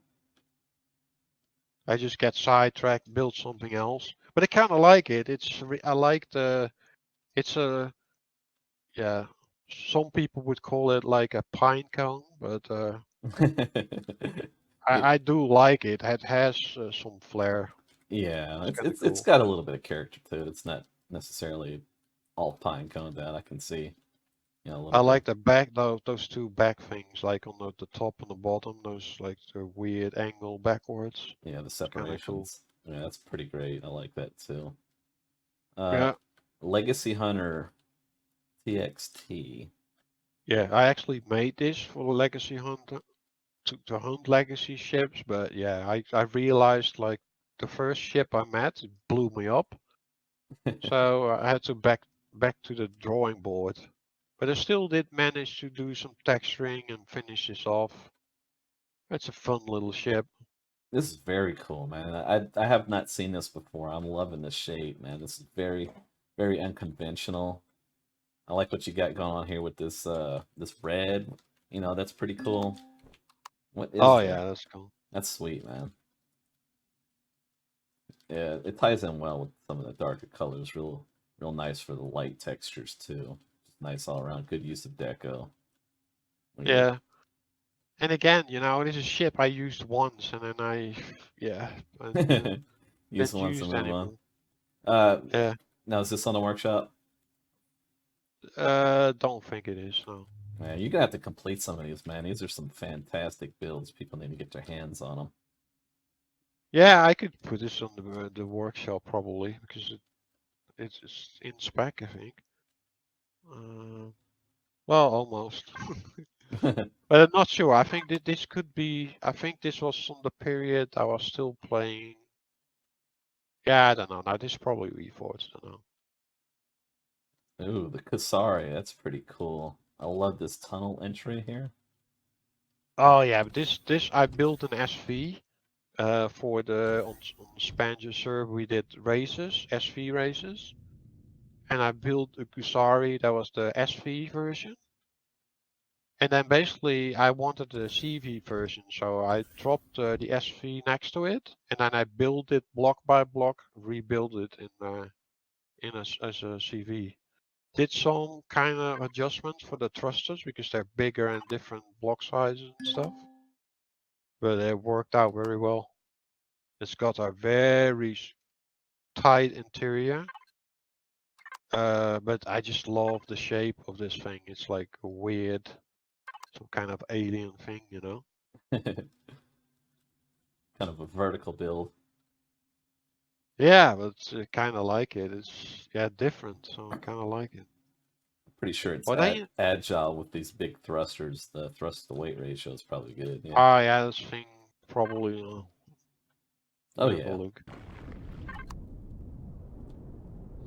[SPEAKER 2] I just get sidetracked, build something else. But I kind of like it. I like it's a, yeah, some people would call it like a pine cone, but
[SPEAKER 1] It,
[SPEAKER 2] I do like it. It has some flair.
[SPEAKER 1] yeah,
[SPEAKER 2] It's kind of
[SPEAKER 1] it's
[SPEAKER 2] cool.
[SPEAKER 1] got a little bit of character to it. It's not necessarily all pine cone that I can see, a
[SPEAKER 2] I
[SPEAKER 1] little bit.
[SPEAKER 2] like the back, those two back things, like on the top and the bottom, those like the weird angle backwards.
[SPEAKER 1] Yeah, the
[SPEAKER 2] It's kind of cool.
[SPEAKER 1] separations. Yeah, that's pretty great. I like that too. Uh,
[SPEAKER 2] Yeah,
[SPEAKER 1] Legacy Hunter TXT.
[SPEAKER 2] yeah. I actually made this for Legacy Hunter to hunt legacy ships, but yeah, I realized like the first ship I met it blew me up, so I had to back to the drawing board. But I still did manage to do some texturing and finish this off. It's a fun little ship.
[SPEAKER 1] This is very cool, man. I have not seen this before. I'm loving the shape, man. This is very unconventional. I like what you got going on here with this red. That's pretty cool. What is
[SPEAKER 2] Oh yeah,
[SPEAKER 1] there?
[SPEAKER 2] that's cool.
[SPEAKER 1] That's sweet, man. Yeah, it ties in well with some of the darker colors. Real nice for the light textures too. Just nice all around. Good use of deco. We
[SPEAKER 2] Yeah. And again, it is a ship I used once, and then yeah, I
[SPEAKER 1] use
[SPEAKER 2] didn't
[SPEAKER 1] once
[SPEAKER 2] use
[SPEAKER 1] and
[SPEAKER 2] it
[SPEAKER 1] move on.
[SPEAKER 2] anymore.
[SPEAKER 1] Uh,
[SPEAKER 2] Yeah.
[SPEAKER 1] Now is this on the workshop?
[SPEAKER 2] Don't think it is. No.
[SPEAKER 1] Man, you're gonna have to complete some of these, man. These are some fantastic builds. People need to get their hands on them.
[SPEAKER 2] Yeah, I could put this on the workshop probably because it's in spec, I think. Well, almost. But I'm not sure. I think that this could be. I think this was on the period I was still playing. Yeah, I don't know. Now this is probably Reforged. I don't know.
[SPEAKER 1] Ooh, the Kasari, that's pretty cool. I love this tunnel entry here.
[SPEAKER 2] Oh yeah, but this I built an SV. For the on Spanish server we did races, SV races, and I built a Kusari that was the SV version. And then basically I wanted the CV version, so I dropped the SV next to it, and then I built it block by block, rebuilt it as a CV. Did some kind of adjustments for the thrusters because they're bigger and different block sizes and stuff, but it worked out very well. It's got a very tight interior. But I just love the shape of this thing. It's like a weird, some kind of alien thing.
[SPEAKER 1] Kind of a vertical build.
[SPEAKER 2] Yeah, but kind of like it. It's yeah different, so I kind of like it.
[SPEAKER 1] Pretty sure it's
[SPEAKER 2] Well, then,
[SPEAKER 1] agile with these big thrusters. The thrust to weight ratio is probably good. Yeah.
[SPEAKER 2] oh yeah, this thing probably.
[SPEAKER 1] Oh
[SPEAKER 2] Let me have a
[SPEAKER 1] yeah.
[SPEAKER 2] look.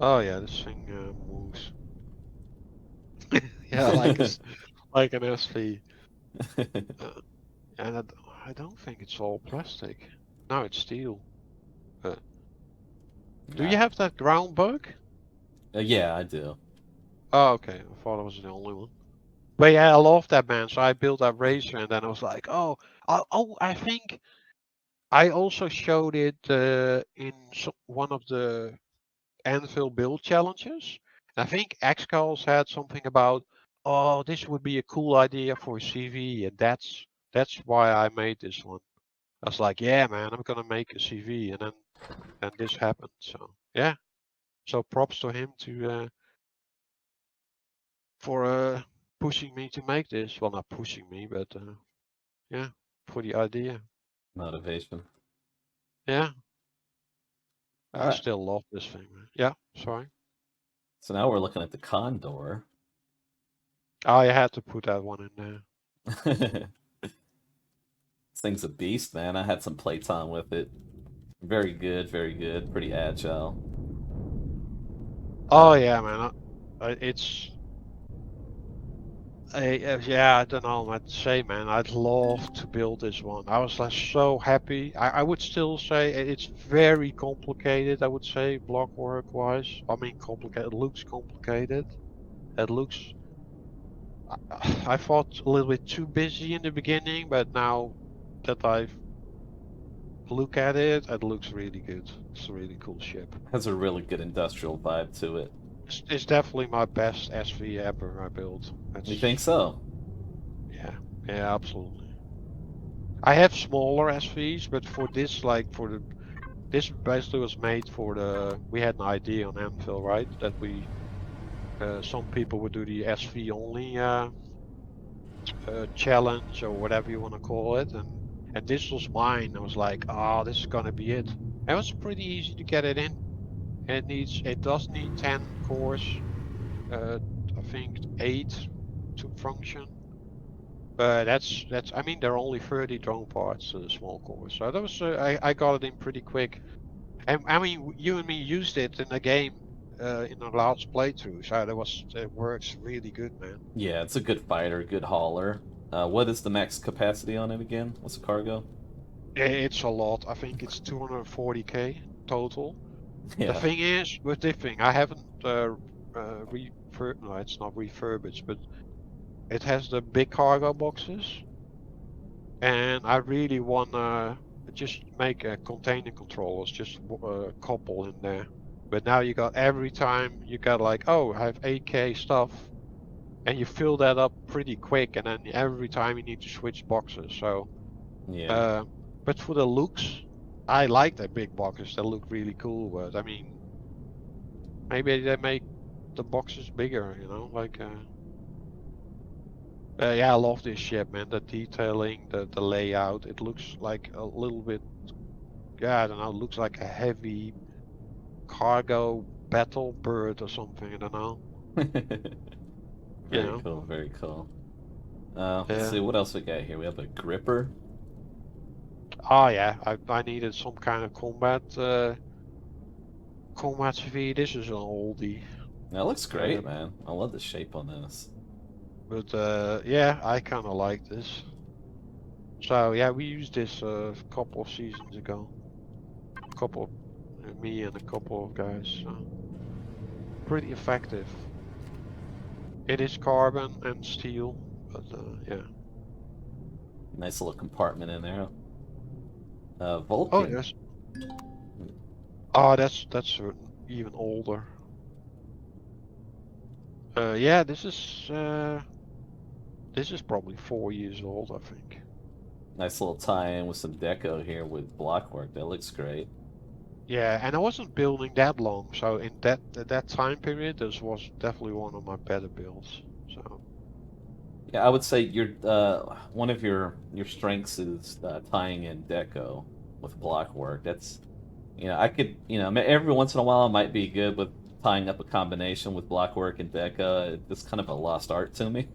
[SPEAKER 2] Oh yeah, this thing moves. Yeah, like an SV. And I don't think it's all plastic. No, it's steel. But do you
[SPEAKER 1] Nah.
[SPEAKER 2] have that ground bug?
[SPEAKER 1] Yeah, I do.
[SPEAKER 2] Oh, okay. I thought I was the only one. But yeah, I love that, man. So I built that racer, and then I was like, I think I also showed it in one of the Anvil build challenges. I think Xcals had something about, oh, this would be a cool idea for a CV, and that's why I made this one. I was like, yeah, man, I'm gonna make a CV, and then this happened. So yeah, so props to him for pushing me to make this. Well, not pushing me, but yeah, for the idea.
[SPEAKER 1] Motivation.
[SPEAKER 2] Yeah,
[SPEAKER 1] All
[SPEAKER 2] I
[SPEAKER 1] right.
[SPEAKER 2] still love this thing, man. Yeah, sorry.
[SPEAKER 1] So now we're looking at the Condor.
[SPEAKER 2] I had to put that one in there.
[SPEAKER 1] This thing's a beast, man. I had some playtime with it. Very good, very good. Pretty agile.
[SPEAKER 2] Oh
[SPEAKER 1] Uh,
[SPEAKER 2] yeah, man. It's yeah. I don't know what to say, man. I'd love to build this one. I was like so happy. I would still say it's very complicated. I would say blockwork wise. I mean, complicated. It looks complicated. It looks. I thought a little bit too busy in the beginning, but now that I've look at it, it looks really good. It's a really cool ship.
[SPEAKER 1] Has a really good industrial vibe to it.
[SPEAKER 2] It's definitely my best SV ever I built.
[SPEAKER 1] You think
[SPEAKER 2] That's
[SPEAKER 1] so?
[SPEAKER 2] yeah, yeah, absolutely. I have smaller SVs, but for this, like for the this basically was made for the. We had an idea on Anvil, right? That we some people would do the SV only challenge or whatever you want to call it, and this was mine. I was like, oh, this is gonna be it. And it was pretty easy to get it in. And it does need 10 cores. I think 8 to function. But that's I mean there are only 30 drone parts, small cores. So that was I got it in pretty quick. And I mean you and me used it in a game in our last playthrough. So it works really good, man.
[SPEAKER 1] Yeah, it's a good fighter, good hauler. What is the max capacity on it again? What's the cargo?
[SPEAKER 2] It's a lot. I think it's 240k total. The
[SPEAKER 1] Yeah.
[SPEAKER 2] thing is with this thing, I haven't no, it's not refurbished, but it has the big cargo boxes. And I really wanna just make a container controllers, just couple in there. But now you got every time you got like, oh, I have 8k stuff, and you fill that up pretty quick, and then every time you need to switch boxes. So,
[SPEAKER 1] Yeah.
[SPEAKER 2] uh, but for the looks, I like the big boxes. They look really cool. But I mean, maybe they make the boxes bigger. You know, like. Yeah, I love this ship, man. The detailing, the layout. It looks like a little bit. Yeah, I don't know, it looks like a heavy cargo battle bird or something, I don't know. You
[SPEAKER 1] Very
[SPEAKER 2] know?
[SPEAKER 1] cool, very cool. Let's
[SPEAKER 2] Yeah.
[SPEAKER 1] see, what else we got here? We have a gripper.
[SPEAKER 2] Oh yeah, I needed some kind of combat CV. This is an oldie.
[SPEAKER 1] That looks
[SPEAKER 2] Uh,
[SPEAKER 1] great, man. I love the shape on this.
[SPEAKER 2] but yeah, I kinda like this. So yeah, we used this a couple of seasons ago. Couple me and a couple of guys. So pretty effective. It is carbon and steel, but yeah.
[SPEAKER 1] Nice little compartment in there.
[SPEAKER 2] Oh
[SPEAKER 1] Vulcan.
[SPEAKER 2] yes. Oh, that's even older. Yeah, this is probably 4 years old, I think.
[SPEAKER 1] Nice little tie-in with some deco here with blockwork. That looks great.
[SPEAKER 2] Yeah, and I wasn't building that long, so in that time period, this was definitely one of my better builds. So
[SPEAKER 1] Yeah, I would say your one of your strengths is tying in deco with blockwork. That's I could every once in a while I might be good with tying up a combination with blockwork and deca. It's kind of a lost art to me.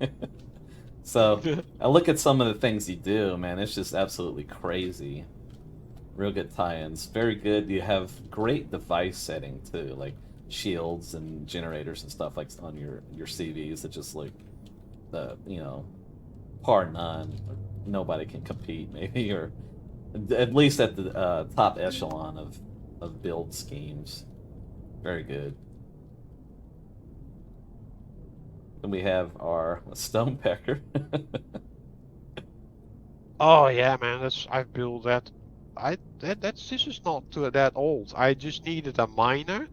[SPEAKER 1] So I look at some of the things you do, man. It's just absolutely crazy. Real good tie-ins. Very good. You have great device setting too, like shields and generators and stuff like on your CVs that just like par none. Nobody can compete, maybe, or at least at the top echelon of build schemes. Very good. Then we have our stonepecker.
[SPEAKER 2] oh yeah, man, I've built that. This is not too that old. I just needed a miner,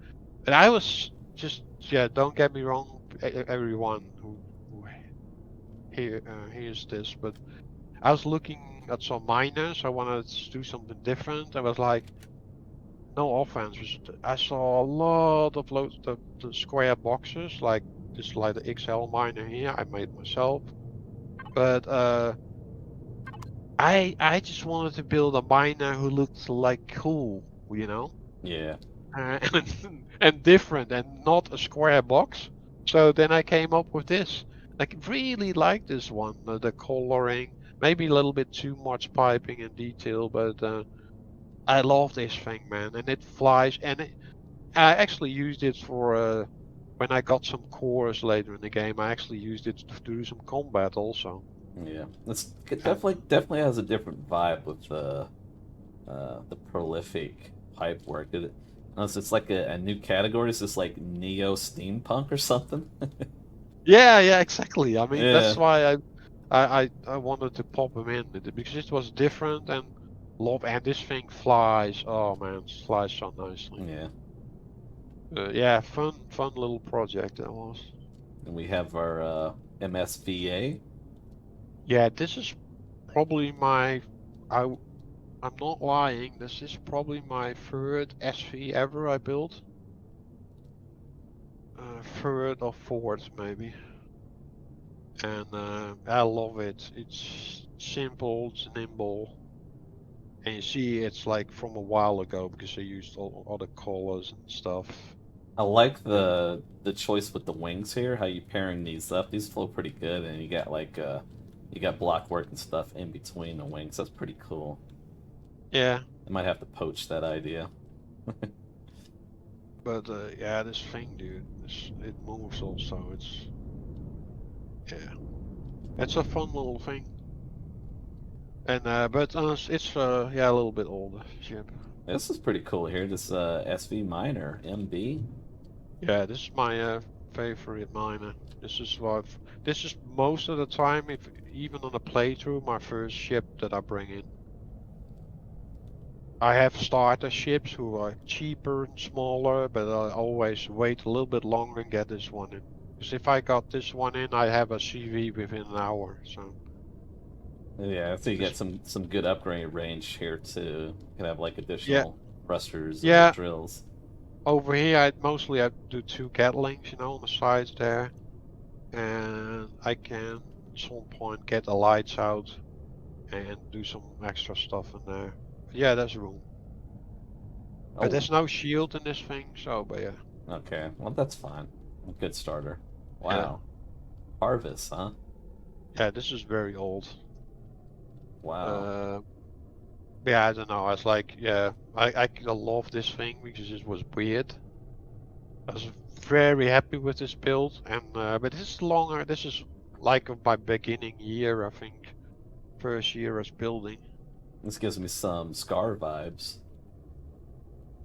[SPEAKER 2] and I was just yeah. Don't get me wrong, everyone who hears this, but I was looking at some miners. I wanted to do something different. I was like, no offense, I saw a lot of the square boxes, like just like the XL miner here. I made myself, but I just wanted to build a miner who looked like cool, you know,
[SPEAKER 1] Yeah.
[SPEAKER 2] and different, and not a square box. So then I came up with this. I really like this one. The coloring, maybe a little bit too much piping and detail, but I love this thing, man. And it flies. And I actually used it for when I got some cores later in the game. I actually used it to do some combat also.
[SPEAKER 1] Yeah. It
[SPEAKER 2] And
[SPEAKER 1] definitely has a different vibe with the prolific pipe work. Unless it's like a new category. Is this like neo steampunk or something?
[SPEAKER 2] yeah, exactly. I mean,
[SPEAKER 1] Yeah.
[SPEAKER 2] that's why I wanted to pop him in because it was different, and Love, and this thing flies. Oh man, it flies so nicely.
[SPEAKER 1] Yeah.
[SPEAKER 2] Yeah, fun little project that was.
[SPEAKER 1] And we have our MSVA.
[SPEAKER 2] Yeah, this is probably my. I'm not lying. This is probably my third SV ever I built. Third or fourth maybe. And I love it. It's simple, it's nimble, and you see it's like from a while ago because I used all other colors and stuff.
[SPEAKER 1] I like
[SPEAKER 2] Uh,
[SPEAKER 1] the choice with the wings here. How you pairing these up? These flow pretty good, and you got like you got blockwork and stuff in between the wings. That's pretty cool.
[SPEAKER 2] yeah,
[SPEAKER 1] I might have to poach that idea.
[SPEAKER 2] but yeah, this thing, dude, it moves also. Yeah, it's a fun little thing. And but it's yeah, a little bit older ship.
[SPEAKER 1] This is pretty cool here. This SV Minor MB.
[SPEAKER 2] Yeah, this is my favorite miner. This is this is most of the time, if even on a playthrough, my first ship that I bring in. I have starter ships who are cheaper and smaller, but I always wait a little bit longer and get this one in. Because if I got this one in, I have a CV within an hour. So
[SPEAKER 1] Yeah, so you
[SPEAKER 2] this,
[SPEAKER 1] get some good upgrade range here too. You can have like
[SPEAKER 2] yeah,
[SPEAKER 1] additional thrusters or
[SPEAKER 2] yeah.
[SPEAKER 1] drills.
[SPEAKER 2] Over here, I do two Gatlings, you know, on the sides there, and I can at some point get the lights out and do some extra stuff in there. Yeah, there's room. But
[SPEAKER 1] Oh,
[SPEAKER 2] there's no shield in this thing, so but yeah.
[SPEAKER 1] okay. Well, that's fine. A good starter.
[SPEAKER 2] Yeah.
[SPEAKER 1] Wow. Harvest, huh?
[SPEAKER 2] Yeah, this is very old.
[SPEAKER 1] Wow.
[SPEAKER 2] Uh yeah, I don't know. I was like, yeah, I love this thing because it was weird. I was very happy with this build and but this is longer. This is like my beginning year, I think. First year as building.
[SPEAKER 1] This gives me some Scar vibes.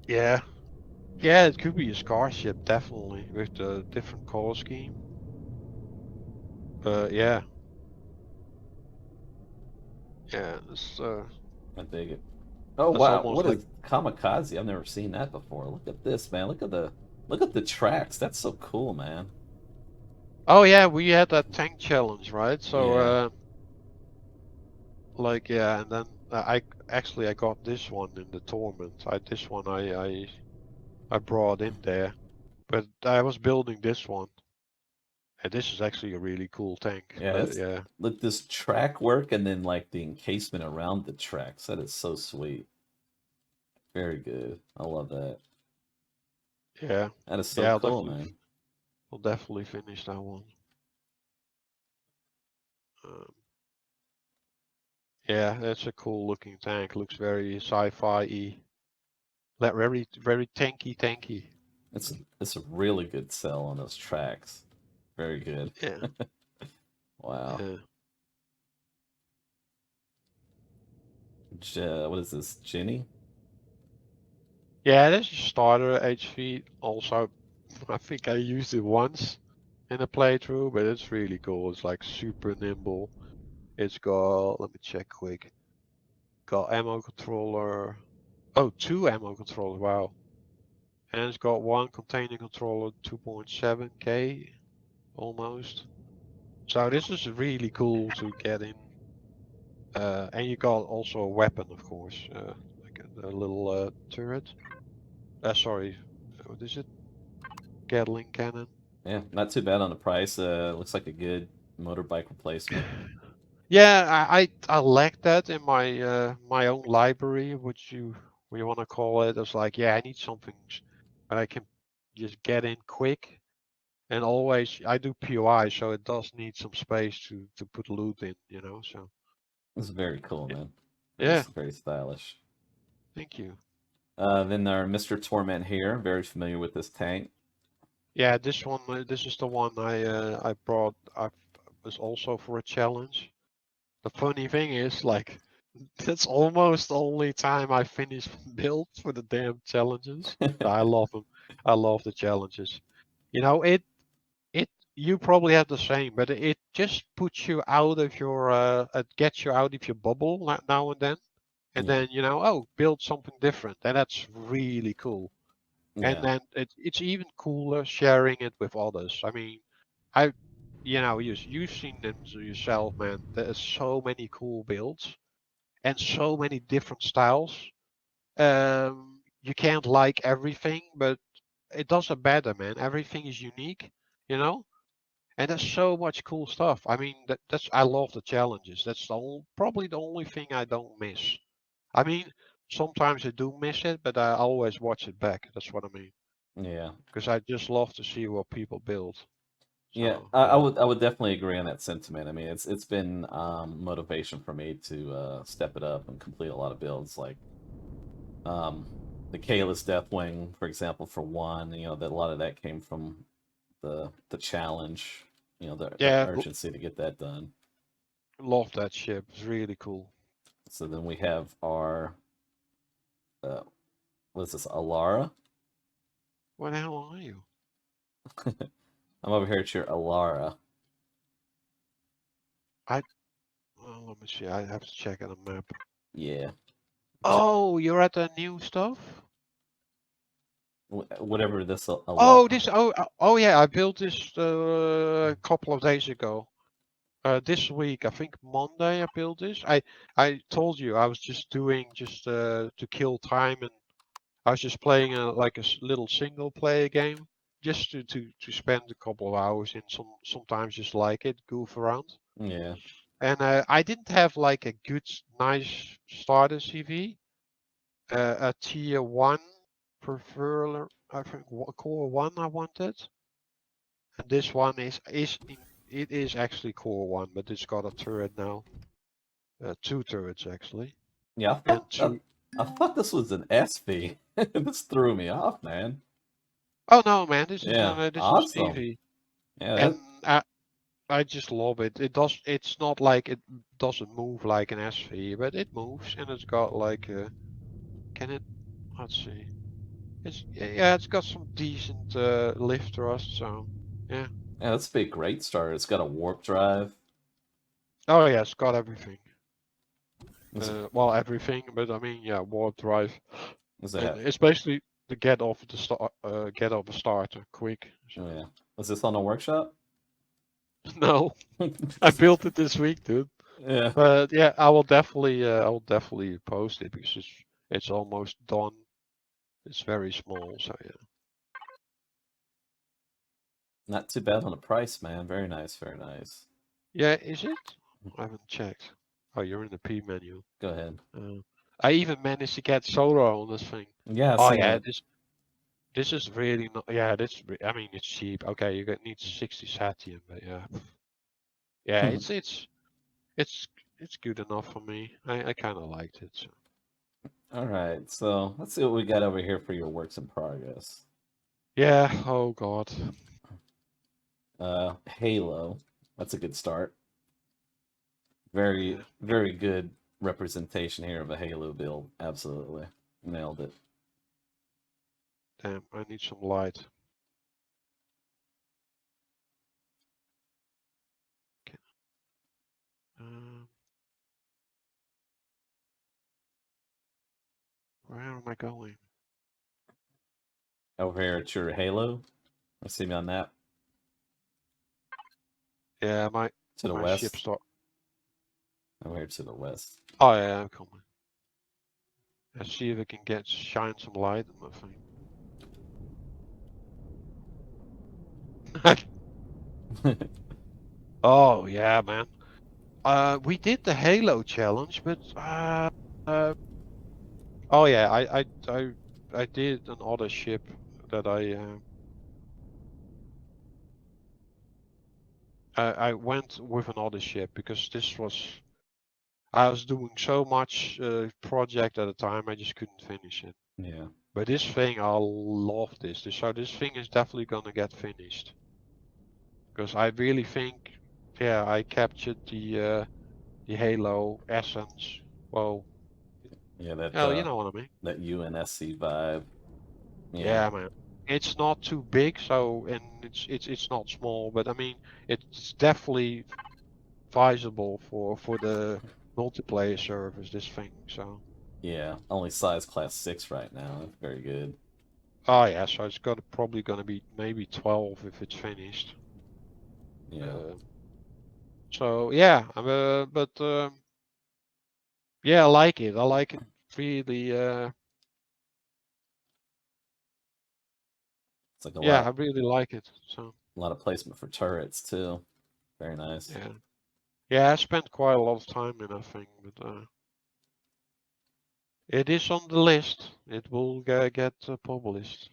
[SPEAKER 2] Yeah. Yeah, it could be a scar ship, definitely, with the different color scheme. Yeah. Yeah,
[SPEAKER 1] I dig it. Oh
[SPEAKER 2] it's
[SPEAKER 1] wow,
[SPEAKER 2] almost
[SPEAKER 1] what
[SPEAKER 2] like
[SPEAKER 1] is kamikaze? I've never seen that before. Look at this, man. Look at the tracks. That's so cool, man.
[SPEAKER 2] oh yeah, we had that tank challenge, right? So
[SPEAKER 1] Yeah.
[SPEAKER 2] like yeah, and then I got this one in the tournament. This one I brought in there, but I was building this one, and this is actually a really cool tank.
[SPEAKER 1] Yeah,
[SPEAKER 2] But
[SPEAKER 1] it's
[SPEAKER 2] yeah,
[SPEAKER 1] look this track work and then like the encasement around the tracks. That is so sweet. Very good. I love that.
[SPEAKER 2] yeah,
[SPEAKER 1] That is so
[SPEAKER 2] yeah,
[SPEAKER 1] cool, man.
[SPEAKER 2] I'll definitely finish that one. Um, yeah, that's a cool looking tank. Looks very sci-fi-y. Like very tanky.
[SPEAKER 1] It's a really good sell on those tracks. Very good.
[SPEAKER 2] Yeah,
[SPEAKER 1] Wow.
[SPEAKER 2] yeah.
[SPEAKER 1] What is this? Jenny?
[SPEAKER 2] Yeah, that's a starter HP. Also, I think I used it once in a playthrough, but it's really cool. It's like super nimble. It's got, let me check quick. Got ammo controller. Oh, two ammo controllers. Wow. And it's got one container controller, 2.7K almost. So this is really cool to get in. And you got also a weapon, of course, like a little turret. Sorry, what is it? Gatling cannon.
[SPEAKER 1] Yeah, not too bad on the price. Looks like a good motorbike replacement.
[SPEAKER 2] Yeah, I lack that in my my own library, which you want to call it. It's like, yeah, I need something that I can just get in quick. And always, I do POI, so it does need some space to put loot in, you know. So
[SPEAKER 1] This is very cool, man.
[SPEAKER 2] yeah,
[SPEAKER 1] Very stylish.
[SPEAKER 2] thank you.
[SPEAKER 1] Then our Mr. Torment here. Very familiar with this tank.
[SPEAKER 2] Yeah, this one, this is the one I brought. I was also for a challenge. The funny thing is, like, that's almost the only time I finish build for the damn challenges. I love them. I love the challenges. You know, it you probably have the same, but it just puts you out of your it gets you out of your bubble now and then. and
[SPEAKER 1] Yeah.
[SPEAKER 2] then oh, build something different, and that's really cool. And
[SPEAKER 1] Yeah.
[SPEAKER 2] then it's even cooler sharing it with others. I mean, I you've seen them yourself, man. There's so many cool builds and so many different styles. You can't like everything, but it doesn't matter, man. Everything is unique, you know. And there's so much cool stuff. I mean, that's I love the challenges. That's probably the only thing I don't miss. I mean, sometimes I do miss it, but I always watch it back. That's what I mean.
[SPEAKER 1] Yeah.
[SPEAKER 2] Because I just love to see what people build.
[SPEAKER 1] Yeah,
[SPEAKER 2] So
[SPEAKER 1] I
[SPEAKER 2] yeah,
[SPEAKER 1] would definitely agree on that sentiment. I mean, it's been motivation for me to step it up and complete a lot of builds, like um, the Kalis Deathwing, for example, for one. That a lot of that came from the challenge. The
[SPEAKER 2] yeah,
[SPEAKER 1] urgency to get that done.
[SPEAKER 2] love that ship. It's really cool.
[SPEAKER 1] So then we have our uh, what is this, Alara?
[SPEAKER 2] What the hell are you?
[SPEAKER 1] I'm over here at your Alara.
[SPEAKER 2] I let me see. I have to check on the map.
[SPEAKER 1] Yeah,
[SPEAKER 2] Oh, you're at the new stuff.
[SPEAKER 1] whatever this
[SPEAKER 2] Oh,
[SPEAKER 1] Alara.
[SPEAKER 2] this. Oh yeah. I built this a couple of days ago. This week, I think Monday, I built this. I told you I was just doing to kill time, and I was just playing like a little single player game, just to spend a couple of hours in sometimes just like it, goof around.
[SPEAKER 1] Yeah,
[SPEAKER 2] And I didn't have like a good, nice starter CV. A tier one prefer, I think core one I wanted, and this one it is actually core one, but it's got a turret now. Two turrets actually,
[SPEAKER 1] yeah.
[SPEAKER 2] and two.
[SPEAKER 1] I thought this was an SV. This threw me off, man.
[SPEAKER 2] Oh no, man, this is
[SPEAKER 1] Yeah,
[SPEAKER 2] this is
[SPEAKER 1] awesome.
[SPEAKER 2] easy,
[SPEAKER 1] Yeah,
[SPEAKER 2] and I just love it. It does. It's not like it doesn't move like an SV, but it moves, and it's got like can it? Let's see. Yeah, it's got some decent lift thrust. So yeah.
[SPEAKER 1] that's be a great start. It's got a warp drive.
[SPEAKER 2] Oh yeah, it's got everything.
[SPEAKER 1] Does it,
[SPEAKER 2] Well, everything, but I mean, yeah, warp drive,
[SPEAKER 1] does it
[SPEAKER 2] and
[SPEAKER 1] have?
[SPEAKER 2] it's basically the get off the starter quick. So
[SPEAKER 1] Yeah. Was this on a workshop?
[SPEAKER 2] no, I built it this week, dude.
[SPEAKER 1] Yeah.
[SPEAKER 2] But yeah, I will definitely post it because it's almost done. It's very small, so yeah.
[SPEAKER 1] Not too bad on the price, man. Very nice. Very nice.
[SPEAKER 2] Yeah, is it? I haven't checked. Oh, you're in the P menu.
[SPEAKER 1] Go ahead.
[SPEAKER 2] I even managed to get solar on this thing.
[SPEAKER 1] Yeah, I've
[SPEAKER 2] Oh
[SPEAKER 1] seen
[SPEAKER 2] yeah,
[SPEAKER 1] it.
[SPEAKER 2] this is really not. Yeah, I mean, it's cheap. Okay, need 60 satium, but yeah, yeah, it's it's good enough for me. I kind of liked it. So.
[SPEAKER 1] All right. So let's see what we got over here for your works in progress.
[SPEAKER 2] Yeah. Oh God.
[SPEAKER 1] Halo. That's a good start.
[SPEAKER 2] Yeah.
[SPEAKER 1] Very good representation here of a Halo build. Absolutely. Nailed it.
[SPEAKER 2] Damn. I need some light. Okay. Um, where am I going?
[SPEAKER 1] Over here at your Halo. Let's see me on that.
[SPEAKER 2] Yeah,
[SPEAKER 1] To the
[SPEAKER 2] my ship
[SPEAKER 1] west.
[SPEAKER 2] start.
[SPEAKER 1] Over here to the west.
[SPEAKER 2] Oh yeah, I'm coming. Let's see if I can shine some light on my thing. Oh yeah, man. We did the Halo challenge, but uh oh yeah, I did another ship that I went with another ship because I was doing so much project at a time I just couldn't finish it.
[SPEAKER 1] Yeah.
[SPEAKER 2] But this thing, I love this. So this thing is definitely gonna get finished because I really think, yeah, I captured the Halo essence. Well,
[SPEAKER 1] Yeah,
[SPEAKER 2] hell, you know what I mean.
[SPEAKER 1] that UNSC vibe. Yeah.
[SPEAKER 2] Yeah, man. It's not too big, so and it's not small, but I mean it's definitely feasible for the multiplayer service. This thing, so.
[SPEAKER 1] Yeah, only size class 6 right now. That's very good.
[SPEAKER 2] Oh yeah, so it's probably gonna be maybe 12 if it's finished.
[SPEAKER 1] Yeah.
[SPEAKER 2] Uh, so yeah, but yeah, I like it. I like it really.
[SPEAKER 1] It's like
[SPEAKER 2] Yeah, I really like it. So
[SPEAKER 1] a lot of placement for turrets too. Very nice.
[SPEAKER 2] yeah, yeah, I spent quite a lot of time in that thing, but it is on the list. It will get published.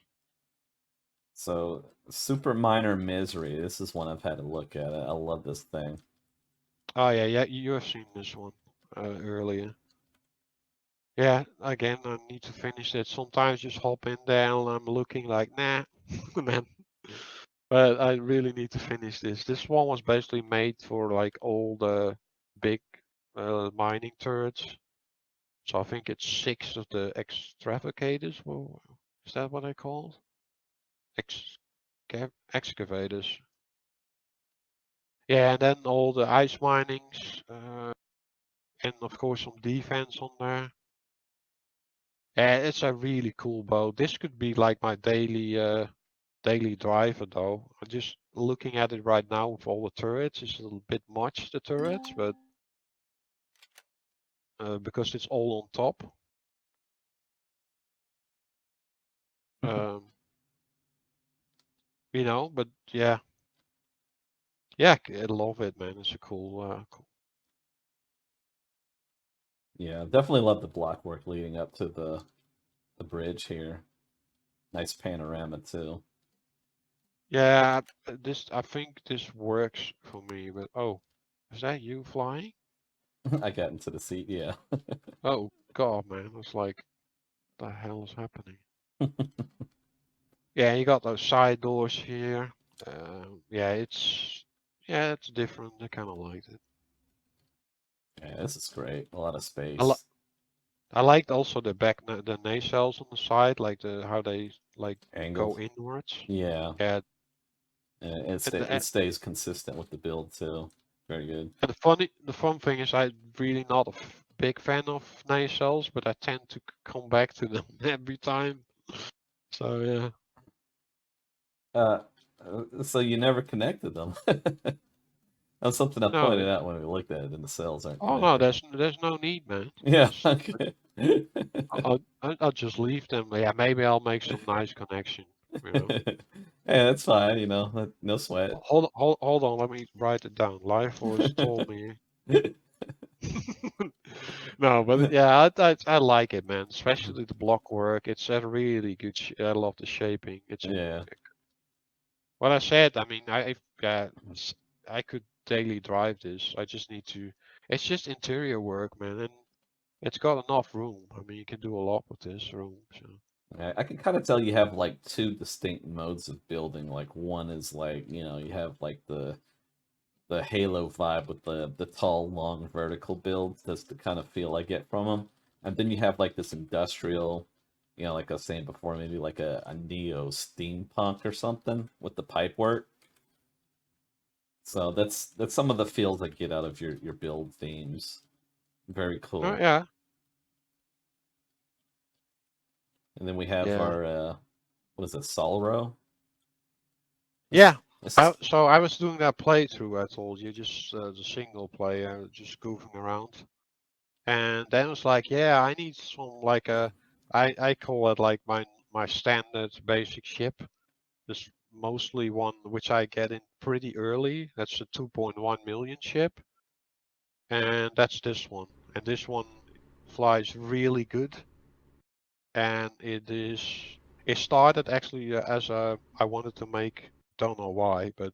[SPEAKER 1] So, Super Minor Misery. This is one I've had to look at. I love this thing.
[SPEAKER 2] Oh yeah, yeah, you have seen this one earlier. Yeah, again, I need to finish it. Sometimes just hop in there and I'm looking like, nah, man. But I really need to finish this. This one was basically made for like all the big mining turrets. So I think it's 6 of the extravagators. Well, is that what they called? Excavators. Yeah, and then all the ice minings, and of course some defense on there. Yeah, it's a really cool boat. This could be like my daily driver though. I'm just looking at it right now with all the turrets. It's a little bit much, the turrets, but because it's all on top. Um, but yeah, yeah, I love it, man. It's a cool.
[SPEAKER 1] Yeah, definitely love the blockwork leading up to the bridge here. Nice panorama too.
[SPEAKER 2] Yeah, I think this works for me. But oh, is that you flying?
[SPEAKER 1] I got into the seat. Yeah.
[SPEAKER 2] Oh God, man, it's like, the hell is happening? Yeah, you got those side doors here. Yeah, it's different. I kind of liked it.
[SPEAKER 1] Yeah, this is great. A lot of
[SPEAKER 2] I, li-
[SPEAKER 1] space.
[SPEAKER 2] I liked also the nacelles on the side, like how they like go
[SPEAKER 1] Angled.
[SPEAKER 2] inwards.
[SPEAKER 1] Yeah.
[SPEAKER 2] Yeah,
[SPEAKER 1] And
[SPEAKER 2] and
[SPEAKER 1] it stays consistent with the build too. Very good.
[SPEAKER 2] and the fun thing is I'm really not a big fan of nacelles, but I tend to come back to them every time. So yeah.
[SPEAKER 1] Uh, so you never connected them. That's something I
[SPEAKER 2] No.
[SPEAKER 1] pointed out when we looked at it, and the cells aren't
[SPEAKER 2] Oh no,
[SPEAKER 1] connected.
[SPEAKER 2] there's no need, man.
[SPEAKER 1] Yeah.
[SPEAKER 2] Just
[SPEAKER 1] Okay.
[SPEAKER 2] I'll just leave them. Yeah, maybe I'll make some nice connection. You know.
[SPEAKER 1] Hey, that's fine. No sweat.
[SPEAKER 2] Hold on. Let me write it down. LyfeForce told me. No, but yeah, I like it, man. Especially the block work. It's a really good. I love the shaping. It's a
[SPEAKER 1] Yeah.
[SPEAKER 2] what I said. I mean, I could daily drive this. I just need to. It's just interior work, man, and it's got enough room. I mean, you can do a lot with this room. So.
[SPEAKER 1] I can kind of tell you have like two distinct modes of building. Like one is like, you have like the Halo vibe with the tall, long vertical builds. That's the kind of feel I get from them. And then you have like this industrial, like I was saying before, maybe like a neo steampunk or something with the pipe work. So that's some of the feels I get out of your build themes. Very
[SPEAKER 2] Oh
[SPEAKER 1] cool.
[SPEAKER 2] yeah,
[SPEAKER 1] And then we have
[SPEAKER 2] yeah,
[SPEAKER 1] our what is it, Solro?
[SPEAKER 2] yeah.
[SPEAKER 1] This is
[SPEAKER 2] So I was doing that playthrough. I told you, just the single player, just goofing around. And then it's like, yeah, I need some like I call it like my standard basic ship. This mostly one which I get in pretty early. That's a 2.1 million ship, and that's this one. And this one flies really good, and it started actually as I wanted to make, don't know why, but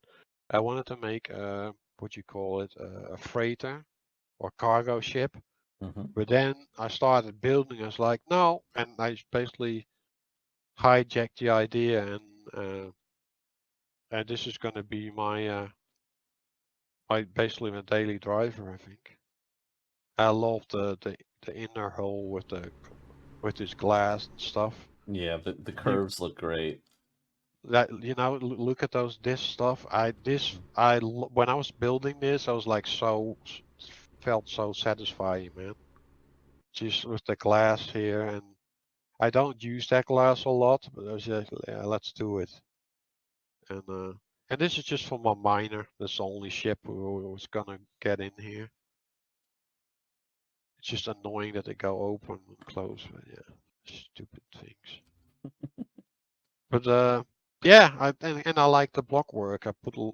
[SPEAKER 2] I wanted to make what you call it, a freighter or cargo ship.
[SPEAKER 1] mhm.
[SPEAKER 2] But then I started building. I was like, no, and I basically hijacked the idea, and this is going to be my basically my daily driver. I think I love the inner hull with this glass and stuff.
[SPEAKER 1] Yeah, the
[SPEAKER 2] You
[SPEAKER 1] curves look great.
[SPEAKER 2] look at this stuff. When I was building this, I was like felt so satisfying, man. just with the glass here, and I don't use that glass a lot, but I was just, yeah, let's do it. And this is just for my miner. That's the only ship we was gonna get in here. It's just annoying that they go open and close, but yeah, stupid things. But yeah, and I like the block work. I put a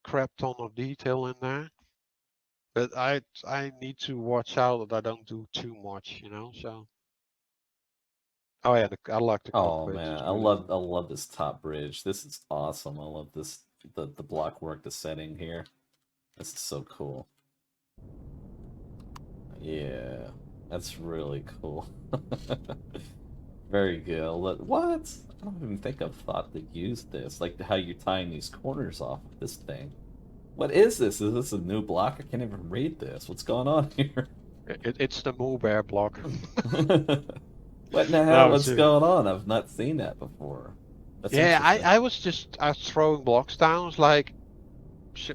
[SPEAKER 2] crap ton of detail in there. But I need to watch out that I don't do too much, you know. So oh yeah, I like the
[SPEAKER 1] Oh
[SPEAKER 2] cockpit.
[SPEAKER 1] man,
[SPEAKER 2] It's
[SPEAKER 1] I
[SPEAKER 2] beautiful.
[SPEAKER 1] love this top bridge. This is awesome. I love this the block work, the setting here. This is so cool. Yeah, that's really cool. Very good. What? I don't even think I've thought to use this. Like how you're tying these corners off of this thing. What is this? Is this a new block? I can't even read this. What's going on here?
[SPEAKER 2] It's the Moobear block.
[SPEAKER 1] What in the hell?
[SPEAKER 2] No,
[SPEAKER 1] What's going on? I've not seen that before. That's
[SPEAKER 2] yeah,
[SPEAKER 1] interesting.
[SPEAKER 2] I was throwing blocks down. I was like,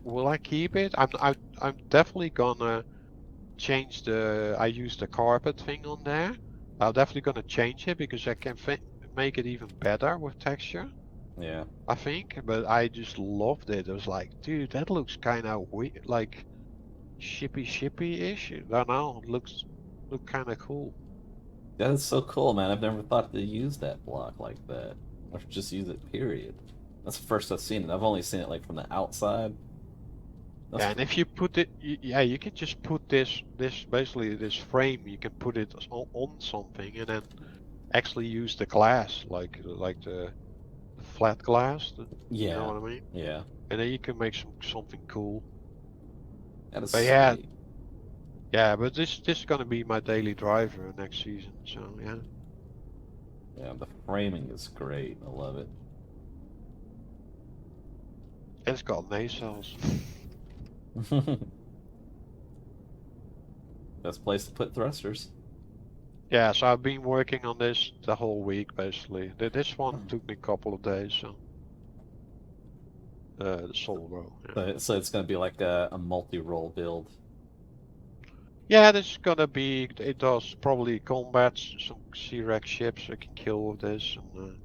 [SPEAKER 2] will I keep it? I'm definitely gonna change the. I use the carpet thing on there. I'm definitely gonna change it because I can make it even better with texture.
[SPEAKER 1] Yeah.
[SPEAKER 2] I think, but I just loved it. I was like, dude, that looks kind of weird, like shippy-ish. I don't know. It look kind of cool.
[SPEAKER 1] That is so cool, man. I've never thought to use that block like that. Or just use it, period. That's the first I've seen it. I've only seen it like from the outside. That's
[SPEAKER 2] Yeah, and if you put it, yeah, you can just put this basically this frame. You can put it on something and then actually use the glass, like the flat glass. You know
[SPEAKER 1] yeah.
[SPEAKER 2] what I mean?
[SPEAKER 1] Yeah.
[SPEAKER 2] And then you can make something cool.
[SPEAKER 1] That is
[SPEAKER 2] But yeah,
[SPEAKER 1] sweet.
[SPEAKER 2] yeah. But this is gonna be my daily driver next season. So yeah.
[SPEAKER 1] Yeah, the framing is great. I love it.
[SPEAKER 2] It's got nacelles.
[SPEAKER 1] Best place to put thrusters.
[SPEAKER 2] Yeah, so I've been working on this the whole week basically. This one took me a couple of days, so the solo. Yeah.
[SPEAKER 1] So it's going to be like a multi-role build.
[SPEAKER 2] Yeah, this is gonna be. It does probably combat some C-Rex ships I can kill with this, and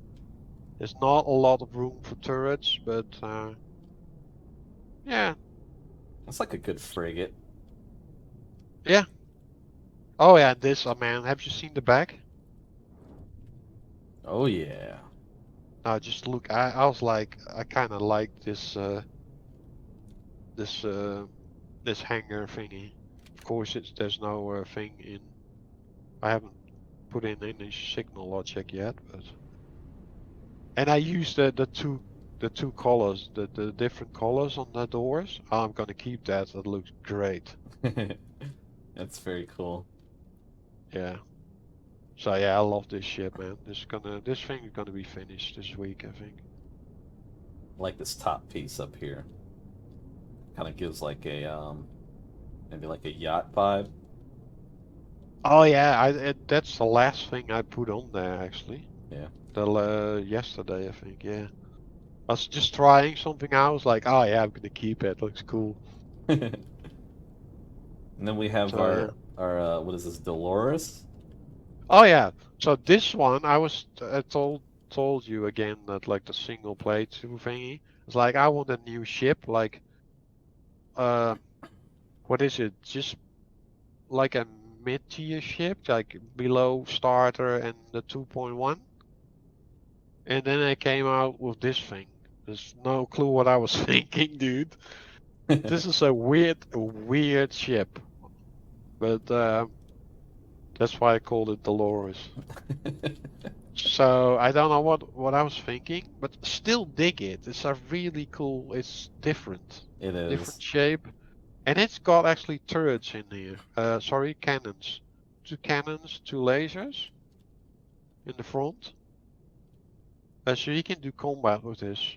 [SPEAKER 2] there's not a lot of room for turrets, but yeah,
[SPEAKER 1] It's like a good frigate.
[SPEAKER 2] yeah. Oh yeah, this. Oh man, have you seen the back?
[SPEAKER 1] Oh yeah.
[SPEAKER 2] No, just look. I was like, I kind of like this this hangar thingy. Of course, there's no thing in. I haven't put in any signal logic yet, but and I use the two colors, the different colors on the doors. I'm gonna keep that. That looks great.
[SPEAKER 1] That's very cool.
[SPEAKER 2] Yeah. So yeah, I love this ship, man. This thing is gonna be finished this week, I think.
[SPEAKER 1] I like this top piece up here. Kind of gives like a maybe like a yacht vibe.
[SPEAKER 2] Oh yeah, that's the last thing I put on there actually.
[SPEAKER 1] Yeah.
[SPEAKER 2] Yesterday I think. Yeah. I was just trying something out. I was like, oh yeah, I'm gonna keep it. Looks cool.
[SPEAKER 1] And then we have
[SPEAKER 2] So yeah.
[SPEAKER 1] our what is this, Dolores?
[SPEAKER 2] Oh yeah. So this one, I told you again that like the single play two thingy. It's like I want a new ship, like uh, what is it? Just like a mid-tier ship, like below starter and the 2.1. And then I came out with this thing. There's no clue what I was thinking, dude. This is a weird ship, but that's why I called it Dolores. So I don't know what I was thinking, but still dig it. It's a really cool. It's different,
[SPEAKER 1] It is.
[SPEAKER 2] different shape, and it's got actually turrets in here. Sorry, cannons. Two cannons, two lasers in the front. So you can do combat with this.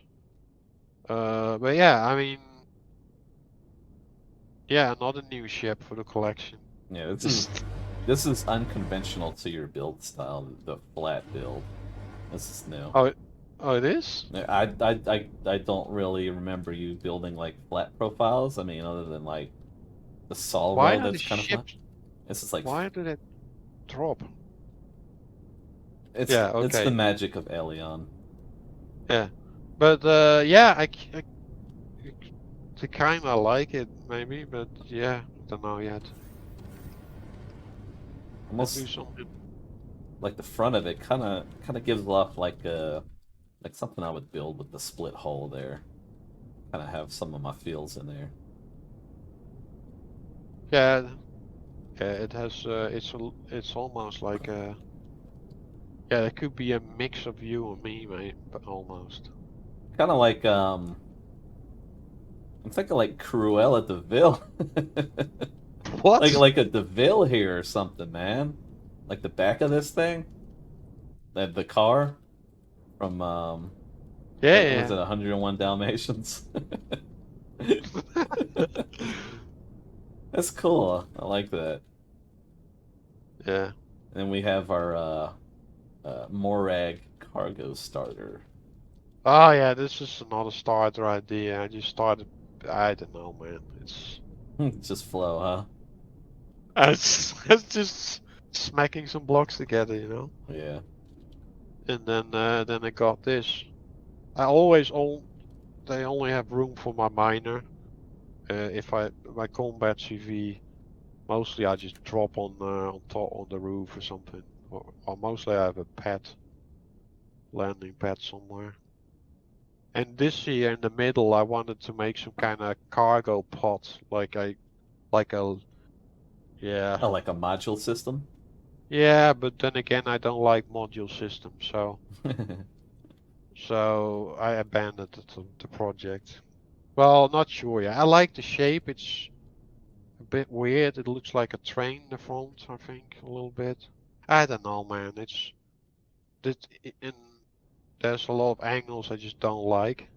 [SPEAKER 2] But yeah, I mean, yeah, another new ship for the collection.
[SPEAKER 1] Yeah,
[SPEAKER 2] This,
[SPEAKER 1] this is unconventional to your build style, the flat build. This is new.
[SPEAKER 2] oh, oh, it is.
[SPEAKER 1] I don't really remember you building like flat profiles. I mean, other than like the
[SPEAKER 2] Why
[SPEAKER 1] salvo
[SPEAKER 2] are the
[SPEAKER 1] that's kind of flat.
[SPEAKER 2] ships?
[SPEAKER 1] This is like
[SPEAKER 2] Why did it drop?
[SPEAKER 1] it's
[SPEAKER 2] Yeah,
[SPEAKER 1] it's the
[SPEAKER 2] okay.
[SPEAKER 1] magic of Elion.
[SPEAKER 2] Yeah. But yeah, I kind of like it maybe, but yeah, I don't know yet. Can do
[SPEAKER 1] Almost
[SPEAKER 2] something.
[SPEAKER 1] like the front of it kind of gives off like something I would build with the split hole there. Kind of have some of my feels in there.
[SPEAKER 2] Yeah, yeah. It has. It's almost like yeah. It could be a mix of you and me, mate. But almost.
[SPEAKER 1] Kind of like I'm thinking like Cruella de Vil.
[SPEAKER 2] What?
[SPEAKER 1] Like a DeVille here or something, man. Like the back of this thing, the car from
[SPEAKER 2] Yeah,
[SPEAKER 1] was
[SPEAKER 2] yeah.
[SPEAKER 1] it 101 Dalmatians? That's cool. I like that.
[SPEAKER 2] Yeah.
[SPEAKER 1] And then we have our Morag cargo starter.
[SPEAKER 2] Oh yeah, this is another starter idea. I just started. I don't know, man. It's
[SPEAKER 1] Just flow, huh?
[SPEAKER 2] it's just smacking some blocks together, you know.
[SPEAKER 1] Yeah.
[SPEAKER 2] And then I got this. I always own. They only have room for my miner. If I my combat CV, mostly I just drop on top on the roof or something. Or mostly I have a pad, landing pad somewhere. And this here in the middle, I wanted to make some kind of cargo pod, like a yeah.
[SPEAKER 1] Oh, like a module system?
[SPEAKER 2] Yeah, but then again, I don't like module systems, so I abandoned the project. Well, not sure. Yeah, I like the shape. It's a bit weird. It looks like a train in the front, I think, a little bit. I don't know, man. It's that in there's a lot of angles I just don't like.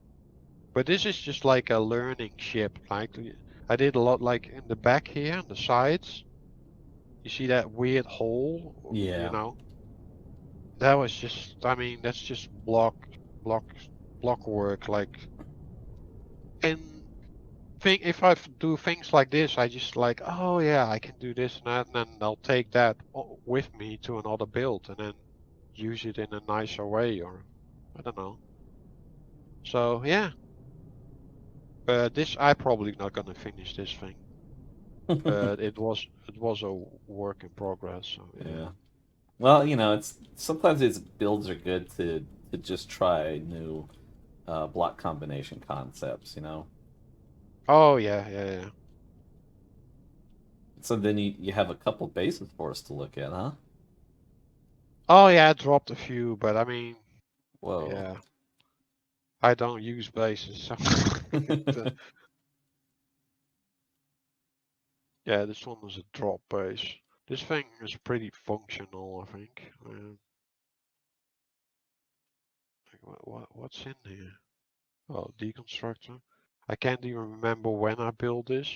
[SPEAKER 2] But this is just like a learning ship. Like I did a lot, like in the back here, on the sides. You see that weird hole, you
[SPEAKER 1] Yeah.
[SPEAKER 2] know? That was just, I mean, that's just block, block work. Like, and think if I do things like this, I just like, oh yeah, I can do this and that, and then I'll take that with me to another build and then use it in a nicer way, or I don't know. So yeah, this I probably not gonna finish this thing, but it was a work in progress. So yeah.
[SPEAKER 1] Yeah. Well, it's sometimes its builds are good to just try new block combination concepts.
[SPEAKER 2] Oh yeah, yeah, yeah.
[SPEAKER 1] So then you have a couple bases for us to look at, huh?
[SPEAKER 2] Oh yeah, I dropped a few, but I mean,
[SPEAKER 1] Whoa.
[SPEAKER 2] yeah, I don't use bases, so uh, yeah, this one was a drop base. This thing is pretty functional, I think. What's in here? Oh, deconstructor. I can't even remember when I built this.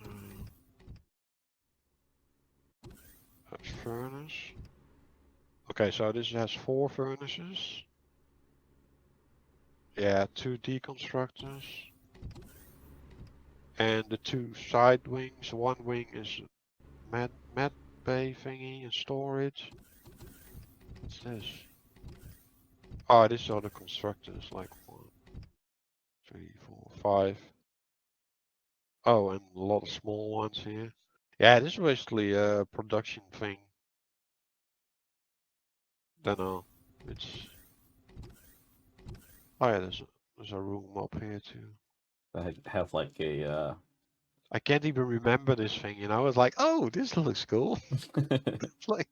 [SPEAKER 2] Uh, furnace. Okay, so this has 4 furnaces. Yeah, 2 deconstructors. And the 2 side wings. One wing is med bay thingy and storage. What's this? Oh, these are the constructors, like 1, 3, 4, 5. Oh, and a lot of small ones here. Yeah, this is basically a production thing. Don't know. It's oh yeah, there's a room up here too.
[SPEAKER 1] I have like a
[SPEAKER 2] I can't even remember this thing, you know. It's like, oh, this looks cool. It's like,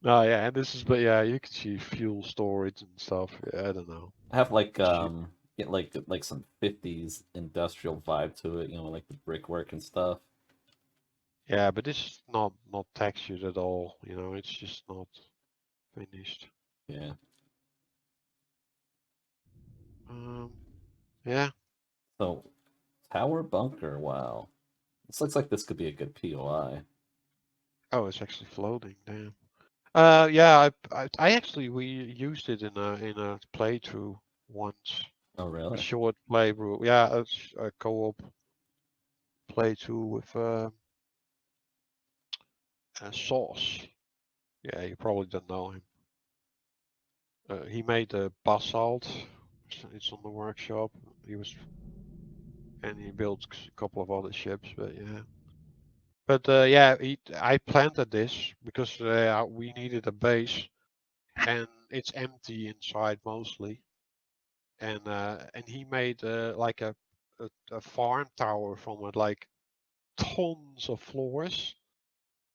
[SPEAKER 2] no, yeah, and this is, but yeah, you can see fuel storage and stuff. Yeah, I don't know.
[SPEAKER 1] I have like
[SPEAKER 2] Shit.
[SPEAKER 1] get like some 50s industrial vibe to it, like the brickwork and stuff.
[SPEAKER 2] Yeah, but this is not textured at all. You know, it's just not finished.
[SPEAKER 1] Yeah.
[SPEAKER 2] Um, yeah.
[SPEAKER 1] So tower bunker, wow. This looks like this could be a good POI.
[SPEAKER 2] Oh, it's actually floating. Damn. Yeah, I actually we used it in a playthrough once.
[SPEAKER 1] Oh
[SPEAKER 2] A
[SPEAKER 1] really?
[SPEAKER 2] short playthrough. Yeah, it's a co-op playthrough with Sauce. Yeah, you probably don't know him. He made the Basalt. It's on the workshop. And he built a couple of other ships, but yeah. But yeah, I planted this because we needed a base, and it's empty inside mostly. And he made like a farm tower from it, like tons of floors.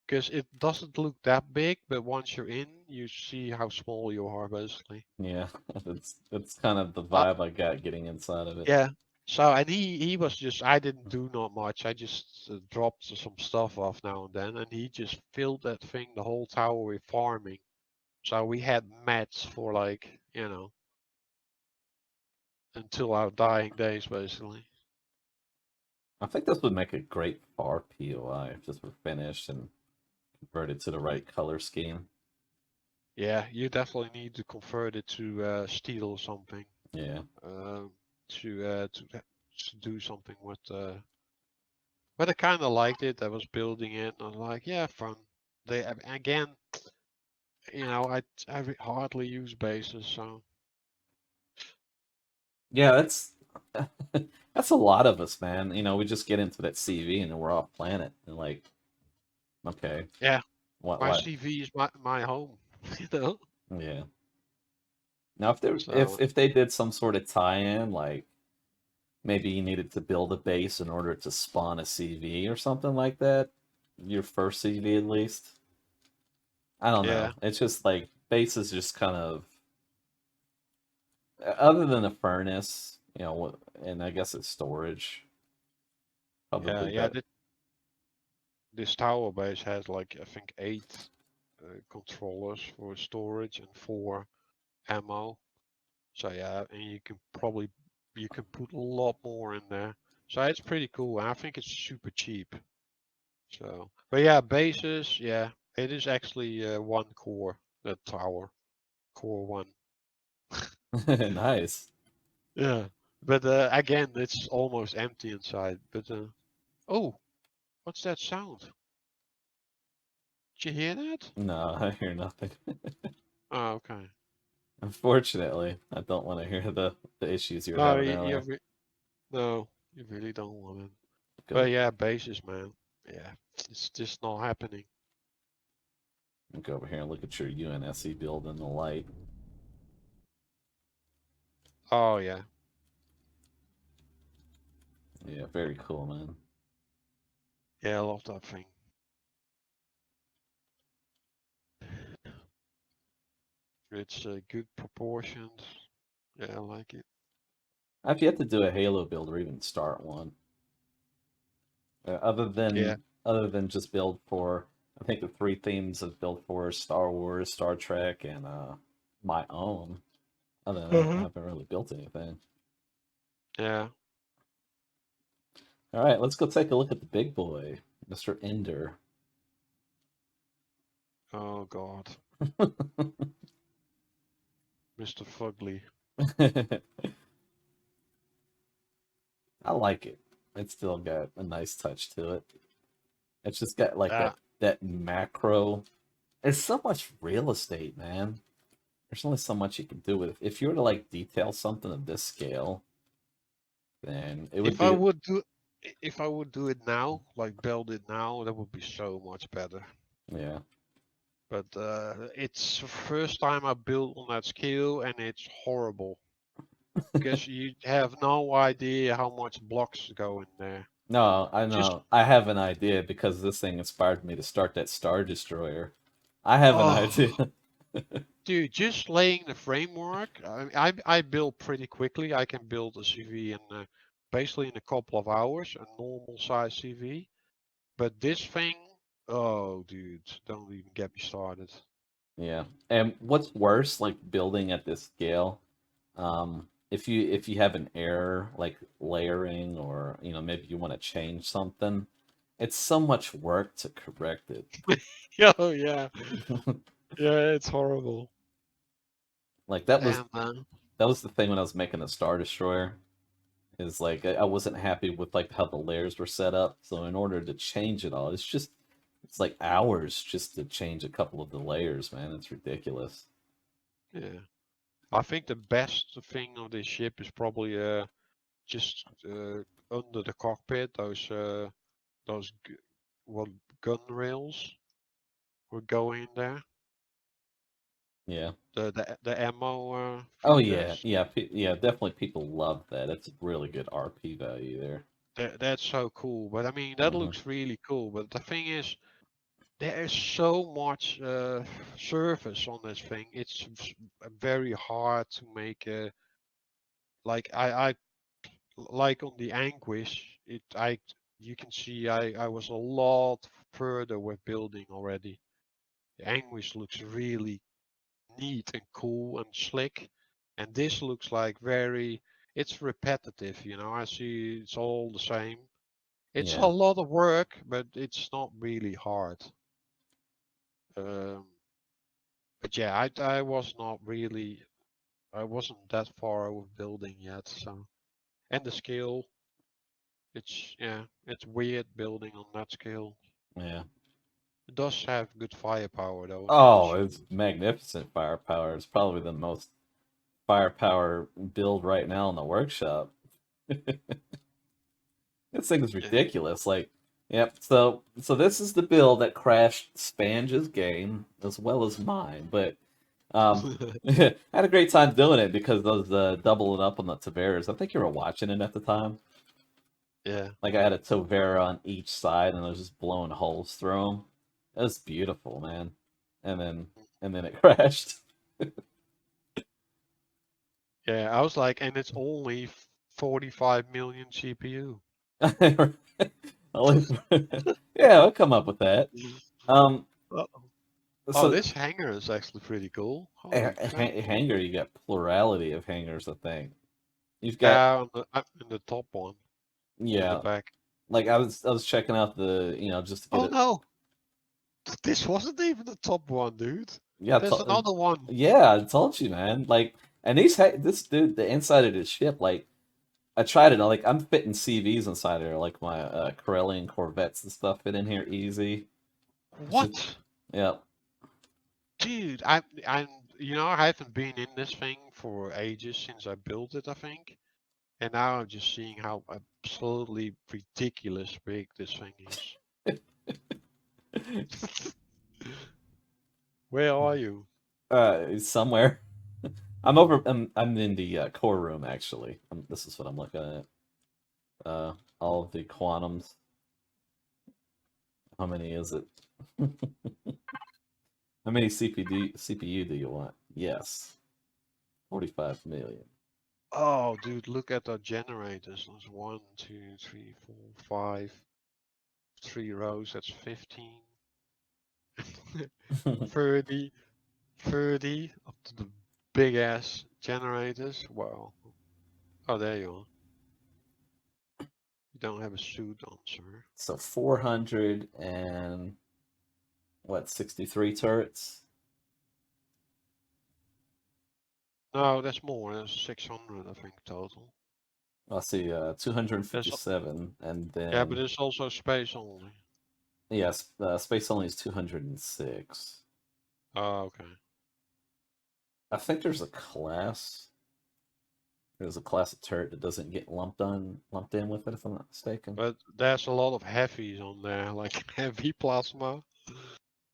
[SPEAKER 2] Because it doesn't look that big, but once you're in, you see how small you are, basically.
[SPEAKER 1] Yeah, it's kind of the
[SPEAKER 2] Uh,
[SPEAKER 1] vibe I got getting inside of it.
[SPEAKER 2] yeah. So, and he was just, I didn't do not much. I just dropped some stuff off now and then, and he just filled that thing, the whole tower, with farming. So we had mats for like, until our dying days, basically.
[SPEAKER 1] I think this would make a great far POI if this were finished and converted to the right color scheme.
[SPEAKER 2] Yeah, you definitely need to convert it to steel or something.
[SPEAKER 1] Yeah.
[SPEAKER 2] To do something with. But I kind of liked it. I was building it. And I was like, yeah, fun. Again, I hardly use bases, so
[SPEAKER 1] Yeah, that's a lot of us, man. We just get into that CV and then we're off planet and like, okay,
[SPEAKER 2] yeah, my
[SPEAKER 1] what?
[SPEAKER 2] CV is my home, you know.
[SPEAKER 1] Yeah. Now, if there
[SPEAKER 2] So
[SPEAKER 1] if they did some sort of tie-in, like maybe you needed to build a base in order to spawn a CV or something like that, your first CV at least. I don't know.
[SPEAKER 2] yeah,
[SPEAKER 1] It's just like bases just kind of other than a furnace, and I guess it's storage,
[SPEAKER 2] yeah,
[SPEAKER 1] probably
[SPEAKER 2] yeah.
[SPEAKER 1] better.
[SPEAKER 2] This tower base has like I think 8 controllers for storage and 4 ammo. So yeah, and you can put a lot more in there. So it's pretty cool. And I think it's super cheap. So, but yeah, bases, yeah, it is actually 1 core, that tower, core 1.
[SPEAKER 1] Nice.
[SPEAKER 2] Yeah, but again, it's almost empty inside. But oh, what's that sound? Did you hear that?
[SPEAKER 1] No, I hear nothing.
[SPEAKER 2] Oh, okay.
[SPEAKER 1] Unfortunately, I don't want to hear the issues you were
[SPEAKER 2] No,
[SPEAKER 1] having earlier.
[SPEAKER 2] no, you really don't want it.
[SPEAKER 1] Go
[SPEAKER 2] But yeah, bases, man. Yeah, it's just not happening.
[SPEAKER 1] go over here and look at your UNSC build in the light.
[SPEAKER 2] Oh yeah,
[SPEAKER 1] Yeah, very cool, man.
[SPEAKER 2] yeah, I love that thing. It's good proportions. Yeah, I like it.
[SPEAKER 1] I've yet to do a Halo build or even start one. Other
[SPEAKER 2] Yeah.
[SPEAKER 1] than just build for, I think the three themes of build for Star Wars, Star Trek, and my own. Other than that, I
[SPEAKER 2] Uh-huh.
[SPEAKER 1] haven't really built anything.
[SPEAKER 2] Yeah.
[SPEAKER 1] All right, let's go take a look at the big boy, Mr. Ender.
[SPEAKER 2] Oh God, Mr. Fugly.
[SPEAKER 1] I like it. It's still got a nice touch to it. It's just got like
[SPEAKER 2] Ah,
[SPEAKER 1] that macro. It's so much real estate, man. There's only so much you can do with it. If you were to like detail something of this scale, then it would
[SPEAKER 2] if I
[SPEAKER 1] be
[SPEAKER 2] would do, if I would do it now, like build it now, that would be so much better.
[SPEAKER 1] yeah.
[SPEAKER 2] But it's the first time I built on that scale, and it's horrible because you have no idea how much blocks go in there.
[SPEAKER 1] No, I
[SPEAKER 2] Just
[SPEAKER 1] know. I have an idea because this thing inspired me to start that Star Destroyer. I have an idea.
[SPEAKER 2] oh, dude, just laying the framework. I build pretty quickly. I can build a CV in basically in a couple of hours, a normal size CV. But this thing, oh, dude, don't even get me started.
[SPEAKER 1] Yeah. And what's worse, like building at this scale, if you have an error like layering or maybe you want to change something, it's so much work to correct it.
[SPEAKER 2] Oh yeah, yeah, it's horrible.
[SPEAKER 1] Like that was
[SPEAKER 2] And
[SPEAKER 1] that was the thing when I was making the Star Destroyer. Is like I wasn't happy with like how the layers were set up. So in order to change it all, it's just It's like hours just to change a couple of the layers, man. It's ridiculous.
[SPEAKER 2] Yeah. I think the best thing of this ship is probably just under the cockpit, those gun rails will go in there.
[SPEAKER 1] Yeah.
[SPEAKER 2] The ammo
[SPEAKER 1] Oh yeah,
[SPEAKER 2] feeders.
[SPEAKER 1] yeah. Definitely, people love that. It's a really good RP value there.
[SPEAKER 2] That's so cool. But I mean, that
[SPEAKER 1] Hmm.
[SPEAKER 2] looks really cool. But the thing is, there is so much surface on this thing. It's very hard to make a like I like on the Anguish. You can see I was a lot further with building already. The Anguish looks really neat and cool and slick, and this looks like it's repetitive. I see it's all the same. It's a
[SPEAKER 1] Yeah,
[SPEAKER 2] lot of work, but it's not really hard. Um, but yeah, I wasn't that far with building yet. So, and the scale, it's weird building on that scale.
[SPEAKER 1] yeah.
[SPEAKER 2] It does have good firepower though, and
[SPEAKER 1] Oh,
[SPEAKER 2] machine.
[SPEAKER 1] it's magnificent firepower. It's probably the most firepower build right now in the workshop. This thing is
[SPEAKER 2] Yeah.
[SPEAKER 1] ridiculous. Like, yep. So this is the build that crashed Spange's game as well as mine. But I had a great time doing it because I was doubling up on the TOVERAS. I think you were watching it at the time.
[SPEAKER 2] Yeah.
[SPEAKER 1] Like I had a TOVERA on each side, and I was just blowing holes through them. It was beautiful, man. And then it crashed.
[SPEAKER 2] Yeah, I was like, and it's only 45 million CPU.
[SPEAKER 1] Only- yeah, I'll come up with that. Um,
[SPEAKER 2] Uh-oh. Oh,
[SPEAKER 1] so
[SPEAKER 2] this hangar is actually pretty cool. Holy crap.
[SPEAKER 1] hanger, you got plurality of hangers, I think. You've got
[SPEAKER 2] Yeah, in the top one, in the
[SPEAKER 1] yeah,
[SPEAKER 2] back.
[SPEAKER 1] like I was checking out the just to get
[SPEAKER 2] Oh
[SPEAKER 1] it.
[SPEAKER 2] no, this wasn't even the top one, dude.
[SPEAKER 1] Yeah,
[SPEAKER 2] There's another one.
[SPEAKER 1] yeah, I told you, man. Like, and this dude, the inside of this ship, like I tried it. Like I'm fitting CVs inside here, like my Corellian Corvettes and stuff fit in here easy. It's just
[SPEAKER 2] What?
[SPEAKER 1] yeah.
[SPEAKER 2] Dude, I haven't been in this thing for ages since I built it, I think. And now I'm just seeing how absolutely ridiculous big this thing is. Where are you?
[SPEAKER 1] Somewhere. I'm in the core room actually. This is what I'm looking at. All of the quantums. How many is it? How many CPU do you want? Yes, 45 million.
[SPEAKER 2] Oh, dude, look at the generators. There's 1, 2, 3, 4, 5, 3 rows. That's 15. 30, 30 up to the big ass generators. Wow. Oh, there you are. You don't have a suit on, sir.
[SPEAKER 1] So 400 and what, 63 turrets?
[SPEAKER 2] No, that's more. That's 600, I think, total.
[SPEAKER 1] I see
[SPEAKER 2] There's,
[SPEAKER 1] 257 and
[SPEAKER 2] yeah, but
[SPEAKER 1] then
[SPEAKER 2] there's also space only.
[SPEAKER 1] yes, space only is 206.
[SPEAKER 2] Oh, okay.
[SPEAKER 1] I think there's a class of turret that doesn't get lumped in with it if I'm not mistaken.
[SPEAKER 2] But there's a lot of heavies on there, like heavy plasma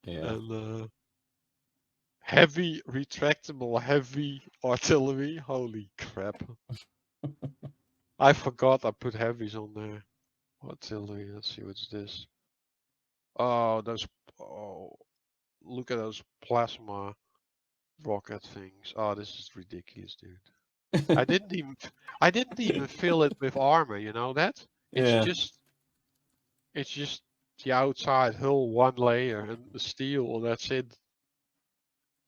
[SPEAKER 1] Yeah.
[SPEAKER 2] and heavy retractable heavy artillery. Holy crap. I forgot I put heavies on there. Artillery, let's see what's this. Oh, oh, look at those plasma rocket things. Oh, this is ridiculous, dude. I didn't even I didn't even fill it with armor, you know that? It's
[SPEAKER 1] Yeah.
[SPEAKER 2] just it's just the outside hull, one layer, and the steel, and that's it.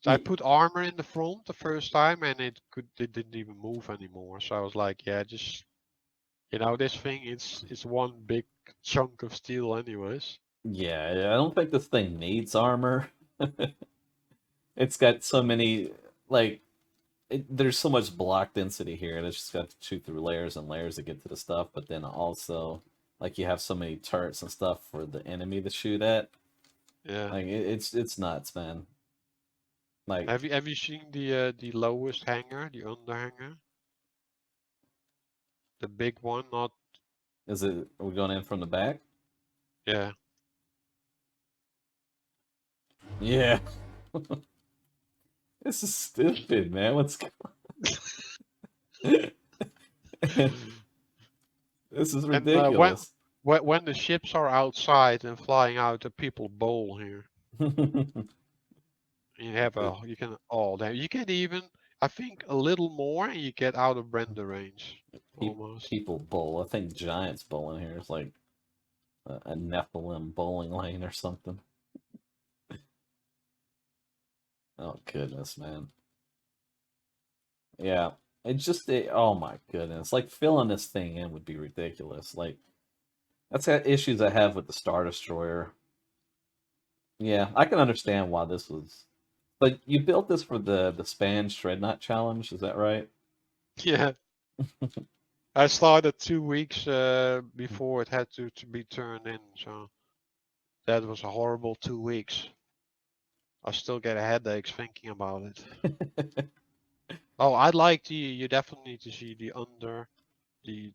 [SPEAKER 2] So I
[SPEAKER 1] Y-
[SPEAKER 2] put armor in the front the first time, and it didn't even move anymore. So I was like, yeah, just this thing it's one big chunk of steel, anyways.
[SPEAKER 1] Yeah, I don't think this thing needs armor. It's got so many like there's so much block density here, and it's just got to shoot through layers and layers to get to the stuff. But then also, like you have so many turrets and stuff for the enemy to shoot at.
[SPEAKER 2] Yeah.
[SPEAKER 1] Like it's nuts, man. Like,
[SPEAKER 2] Have you seen the lowest hangar, the underhanger, the big one? Not
[SPEAKER 1] are we going in from the back?
[SPEAKER 2] yeah.
[SPEAKER 1] Yeah. This is stupid, man. What's This is
[SPEAKER 2] And
[SPEAKER 1] ridiculous.
[SPEAKER 2] when the ships are outside and flying out, the people bowl here. You have you can damn, you can even, I think, a little more and you get out of render range almost.
[SPEAKER 1] People bowl. I think Giants bowling here is like a Nephilim bowling lane or something. Oh goodness, man. Yeah, oh my goodness. Like filling this thing in would be ridiculous. Like that's the issues I have with the Star Destroyer. Yeah, I can understand why this was. But you built this for the Span Dreadnaught challenge, is that right?
[SPEAKER 2] Yeah. I started 2 weeks before it had to be turned in, so that was a horrible 2 weeks. I still get headaches thinking about it. Oh, I'd like you definitely need to see the under, the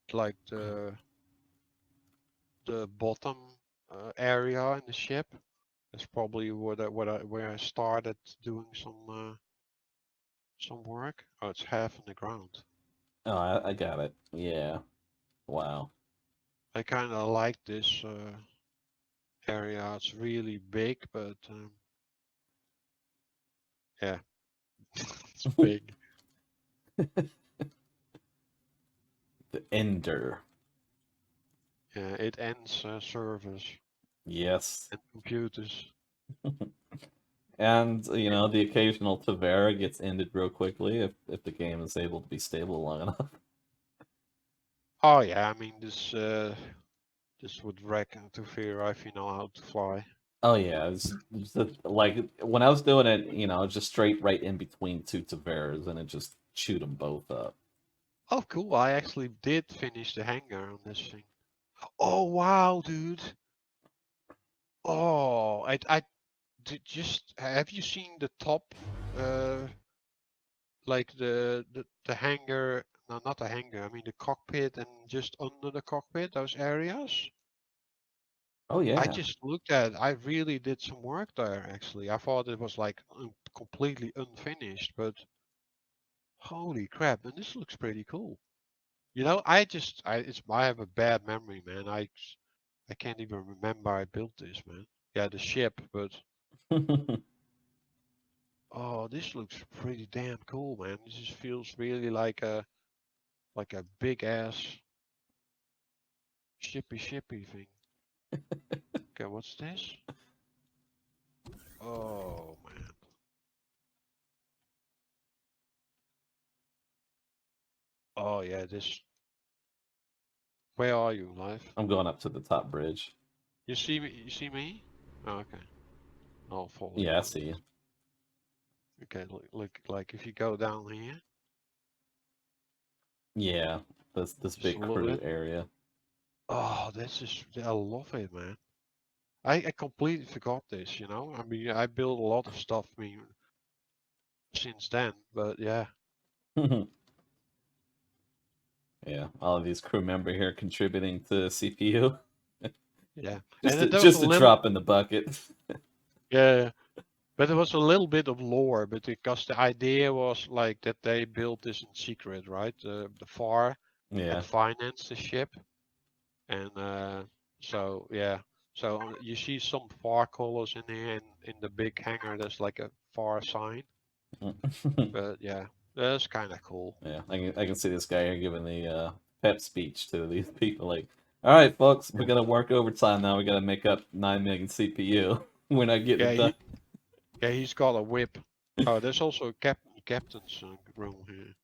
[SPEAKER 2] bottom area in the ship. That's probably where I started doing some work. Oh, it's half in the ground.
[SPEAKER 1] Oh, I got it. Yeah. Wow.
[SPEAKER 2] I kind of like this area. It's really big, but yeah, it's big.
[SPEAKER 1] The Ender.
[SPEAKER 2] Yeah, it ends servers
[SPEAKER 1] Yes.
[SPEAKER 2] and computers.
[SPEAKER 1] And the occasional Tavera gets ended real quickly if the game is able to be stable long enough.
[SPEAKER 2] Oh yeah, I mean this would wreck Tuvera if you know how to fly.
[SPEAKER 1] Oh yeah, like when I was doing it, just straight right in between two Taveras, and it just chewed them both up.
[SPEAKER 2] Oh cool, I actually did finish the hangar on this thing. Oh wow, dude. Oh, I just have you seen the top, uh, like the hangar? No, not the hangar. I mean the cockpit and just under the cockpit, those areas.
[SPEAKER 1] Oh
[SPEAKER 2] I
[SPEAKER 1] yeah.
[SPEAKER 2] just looked at. I really did some work there. Actually, I thought it was like completely unfinished, but holy crap! And this looks pretty cool. You know, I have a bad memory, man. I can't even remember I built this, man. Yeah, the ship, but. Oh, this looks pretty damn cool, man. This just feels really like a big ass shippy thing. Okay, what's this? Oh man. Oh yeah, this. Where are you, Life?
[SPEAKER 1] I'm going up to the top bridge.
[SPEAKER 2] You see me? You see me? Oh, okay. I'll follow you
[SPEAKER 1] Yeah, I
[SPEAKER 2] on
[SPEAKER 1] see you.
[SPEAKER 2] this. Okay, look, like if you go down here,
[SPEAKER 1] Yeah, this
[SPEAKER 2] just
[SPEAKER 1] big
[SPEAKER 2] a little
[SPEAKER 1] crew
[SPEAKER 2] bit.
[SPEAKER 1] area.
[SPEAKER 2] Oh, this is. I love it, man. I completely forgot this. You know, I mean, I built a lot of stuff. I mean, since then, but yeah.
[SPEAKER 1] Yeah, all of these crew member here contributing to CPU.
[SPEAKER 2] Yeah,
[SPEAKER 1] just
[SPEAKER 2] and there was a
[SPEAKER 1] a
[SPEAKER 2] little,
[SPEAKER 1] drop in the bucket.
[SPEAKER 2] yeah, but there was a little bit of lore, but because the idea was like that they built this in secret, right? The FAR had
[SPEAKER 1] Yeah.
[SPEAKER 2] financed the ship, and so yeah, so you see some FAR colors in here, and in the big hangar there's like a FAR sign, but yeah, that's kind of cool.
[SPEAKER 1] Yeah, I can see this guy here giving the pep speech to these people. Like, all right, folks, we
[SPEAKER 2] Yeah,
[SPEAKER 1] got to work overtime now. We got to make up 9 million CPU. We're not getting
[SPEAKER 2] yeah,
[SPEAKER 1] it done.
[SPEAKER 2] yeah, he's got a whip. Oh, there's also a captain's room here.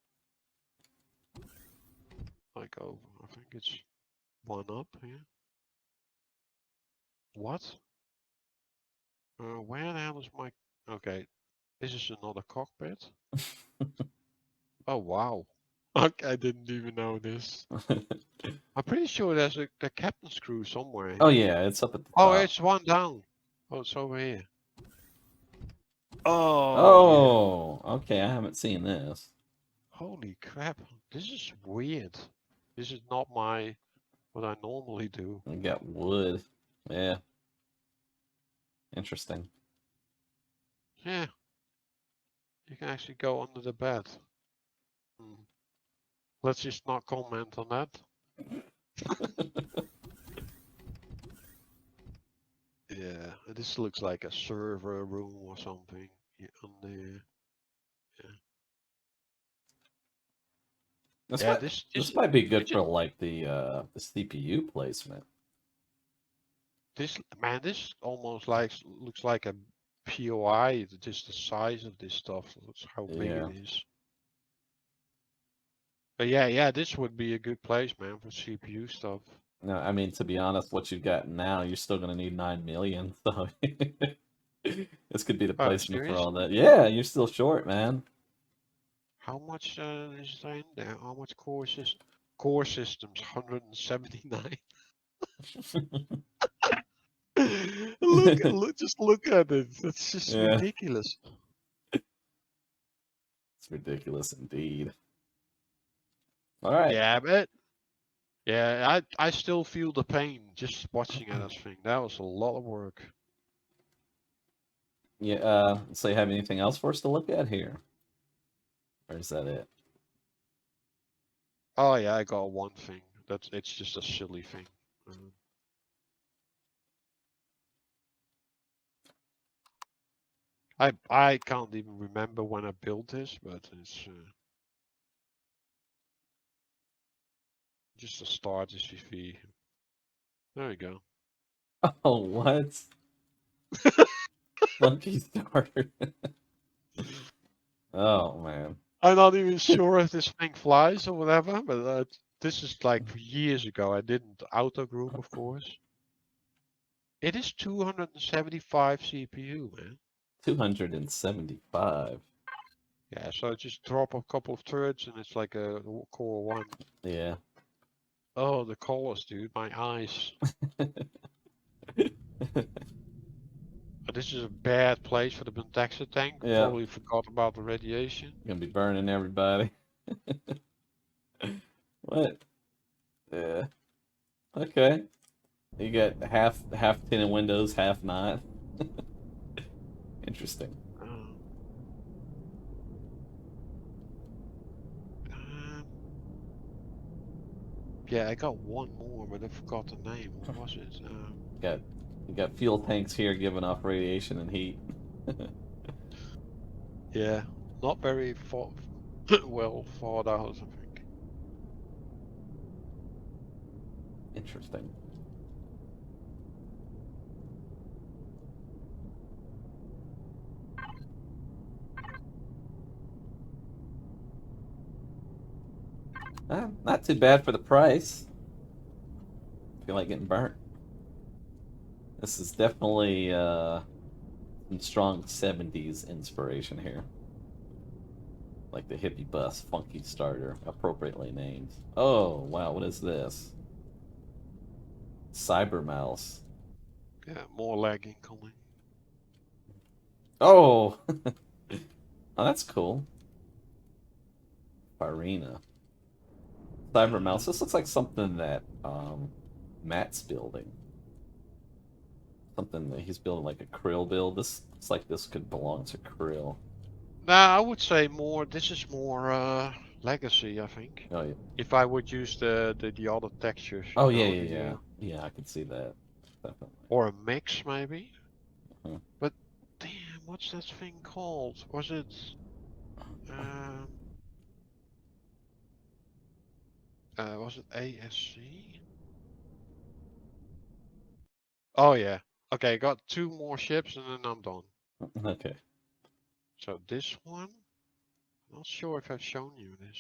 [SPEAKER 2] Like over, I think it's one up here. What? Where the hell is my... Okay, this is another cockpit. Oh, wow. Okay, I didn't even know this. I'm pretty sure there's the captain's crew somewhere
[SPEAKER 1] Oh
[SPEAKER 2] here.
[SPEAKER 1] yeah, it's up at the
[SPEAKER 2] Oh,
[SPEAKER 1] top.
[SPEAKER 2] it's one down. Oh, it's over here.
[SPEAKER 1] Oh, okay. I haven't seen this.
[SPEAKER 2] Holy crap! This is weird. This is not what I normally do.
[SPEAKER 1] We got wood. Yeah. Interesting.
[SPEAKER 2] Yeah, you can actually go under the bed. Let's just not comment on that. Yeah, this looks like a server room or something. Yeah, on there.
[SPEAKER 1] This
[SPEAKER 2] Yeah,
[SPEAKER 1] might this might be good
[SPEAKER 2] it's
[SPEAKER 1] for like the CPU placement.
[SPEAKER 2] this man, this almost looks like a POI. Just the size of this stuff. Looks how big
[SPEAKER 1] Yeah.
[SPEAKER 2] it is. But yeah, this would be a good place, man, for CPU stuff.
[SPEAKER 1] No, I mean to be honest, what you've got now, you're still gonna need 9 million. So this could be the
[SPEAKER 2] Oh,
[SPEAKER 1] placement for all
[SPEAKER 2] seriously?
[SPEAKER 1] that. Yeah, you're still short, man.
[SPEAKER 2] How much is there in there? How much core systems? 179. Just look at it. That's just
[SPEAKER 1] Yeah,
[SPEAKER 2] ridiculous.
[SPEAKER 1] it's ridiculous indeed. All right.
[SPEAKER 2] Yeah, but yeah, I still feel the pain just watching at this thing. That was a lot of work.
[SPEAKER 1] Yeah. So you have anything else for us to look at here? Or is that it?
[SPEAKER 2] Oh yeah, I got one thing. It's just a silly thing. I can't even remember when I built this, but it's just a start SCV. There we go.
[SPEAKER 1] Oh, what? Monkey starter. Oh man.
[SPEAKER 2] I'm not even sure if this thing flies or whatever, but this is like years ago. I didn't auto group, of course. It is 275 CPU, man.
[SPEAKER 1] 275.
[SPEAKER 2] Yeah, so just drop a couple of turrets and it's like a core one.
[SPEAKER 1] Yeah.
[SPEAKER 2] Oh, the colors, dude, my eyes. This is a bad place for the Bentexa tank.
[SPEAKER 1] Yeah.
[SPEAKER 2] Probably forgot about the radiation.
[SPEAKER 1] Gonna be burning everybody. What? Yeah. Okay. You got half tinted windows, half not. Interesting.
[SPEAKER 2] Um, yeah, I got one more, but I forgot the name. What was it?
[SPEAKER 1] You got fuel tanks here giving off radiation and heat.
[SPEAKER 2] Yeah, not very well thought out, I think.
[SPEAKER 1] Interesting. Not too bad for the price. Feel like getting burnt. This is definitely some strong 70s inspiration here. Like the hippie bus, funky starter, appropriately named. Oh, wow, what is this? Cyber mouse.
[SPEAKER 2] Yeah, more lag incoming.
[SPEAKER 1] Oh! Oh, that's cool. Farina. Cyber mouse. This looks like something that Matt's building. Something that he's building, like a Krill build. This looks like this could belong to Krill.
[SPEAKER 2] Nah, I would say more. This is more legacy, I think.
[SPEAKER 1] Oh yeah.
[SPEAKER 2] If I would use the other textures,
[SPEAKER 1] Oh
[SPEAKER 2] you
[SPEAKER 1] yeah,
[SPEAKER 2] know,
[SPEAKER 1] yeah, yeah. Yeah, I can see that. Definitely.
[SPEAKER 2] or a mix maybe.
[SPEAKER 1] Uh-huh.
[SPEAKER 2] But damn, what's that thing called? Was it? Um, was it ASC? Oh yeah. Okay, got two more ships and then I'm done.
[SPEAKER 1] Okay.
[SPEAKER 2] So this one, not sure if I've shown you this.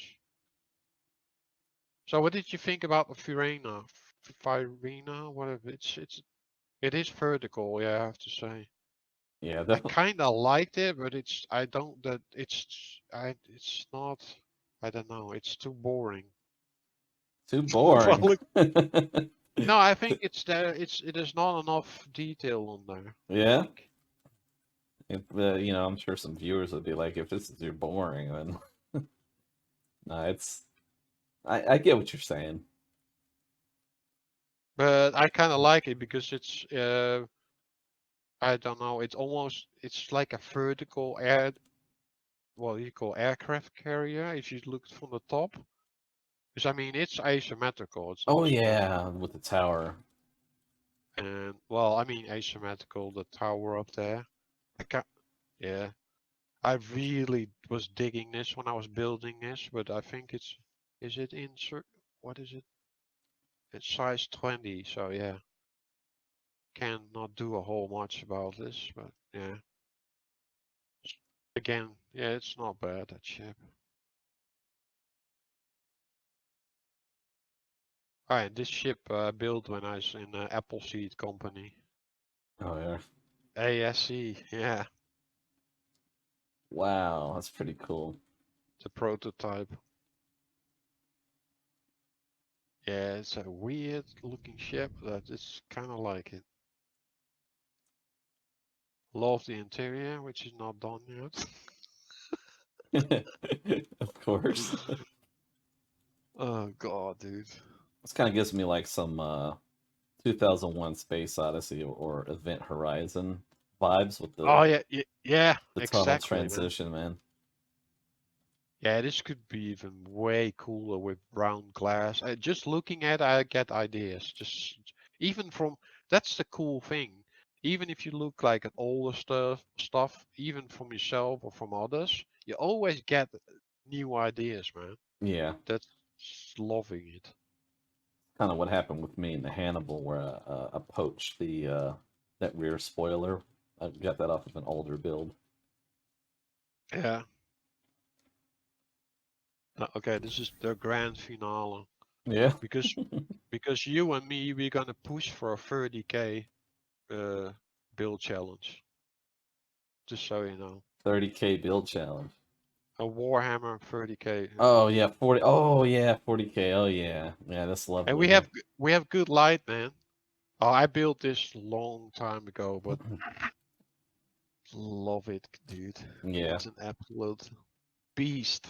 [SPEAKER 2] So what did you think about the Firena? Whatever. It is vertical, yeah, I have to say.
[SPEAKER 1] Yeah,
[SPEAKER 2] I
[SPEAKER 1] definitely.
[SPEAKER 2] kind of liked it, but it's not. I don't know. It's too boring.
[SPEAKER 1] Too
[SPEAKER 2] Well,
[SPEAKER 1] boring.
[SPEAKER 2] look, No, I think it's there. It is not enough detail on there. I
[SPEAKER 1] Yeah.
[SPEAKER 2] think.
[SPEAKER 1] If, I'm sure some viewers would be like, if this is too boring, then no, I get what you're saying.
[SPEAKER 2] But I kind of like it because it's I don't know. It's like a vertical what you call aircraft carrier if you look from the top. Because I mean it's asymmetrical. It's
[SPEAKER 1] Oh
[SPEAKER 2] not
[SPEAKER 1] yeah,
[SPEAKER 2] symmetrical.
[SPEAKER 1] with the tower.
[SPEAKER 2] And well, I mean asymmetrical. The tower up there. I can't. Yeah. I really was digging this when I was building this, but I think it's. Is it insert? What is it? It's size 20. So yeah. Cannot do a whole much about this, but yeah. Again, yeah, it's not bad, that ship. Alright, this ship built when I was in Appleseed Company.
[SPEAKER 1] Oh yeah.
[SPEAKER 2] ASC, yeah,
[SPEAKER 1] Wow, that's pretty cool.
[SPEAKER 2] the prototype. Yeah, it's a weird looking ship, but it's kind of like it. Love the interior, which is not done yet.
[SPEAKER 1] Of course.
[SPEAKER 2] Oh god, dude.
[SPEAKER 1] This kind of gives me like some 2001 Space Odyssey or Event Horizon vibes with
[SPEAKER 2] Oh yeah, yeah,
[SPEAKER 1] the tunnel
[SPEAKER 2] exactly, man.
[SPEAKER 1] transition, man.
[SPEAKER 2] Yeah, this could be even way cooler with brown glass. Just looking at it, I get ideas. Just even from that's the cool thing. Even if you look like at older stuff, even from yourself or from others, you always get new ideas, man.
[SPEAKER 1] Yeah,
[SPEAKER 2] That's loving it.
[SPEAKER 1] kind of what happened with me in the Hannibal, where I poached the that rear spoiler. I got that off of an older build.
[SPEAKER 2] Yeah. Okay, this is the grand finale
[SPEAKER 1] Yeah.
[SPEAKER 2] because you and me we're gonna push for a 30K build challenge. Just so you know.
[SPEAKER 1] 30K build challenge.
[SPEAKER 2] A Warhammer 30K.
[SPEAKER 1] Oh yeah, 40. Oh yeah, 40K. Oh yeah, yeah, that's
[SPEAKER 2] And
[SPEAKER 1] lovely. Yeah.
[SPEAKER 2] we have good light, man. Oh, I built this long time ago, but love it, dude.
[SPEAKER 1] Yeah.
[SPEAKER 2] It's an absolute beast.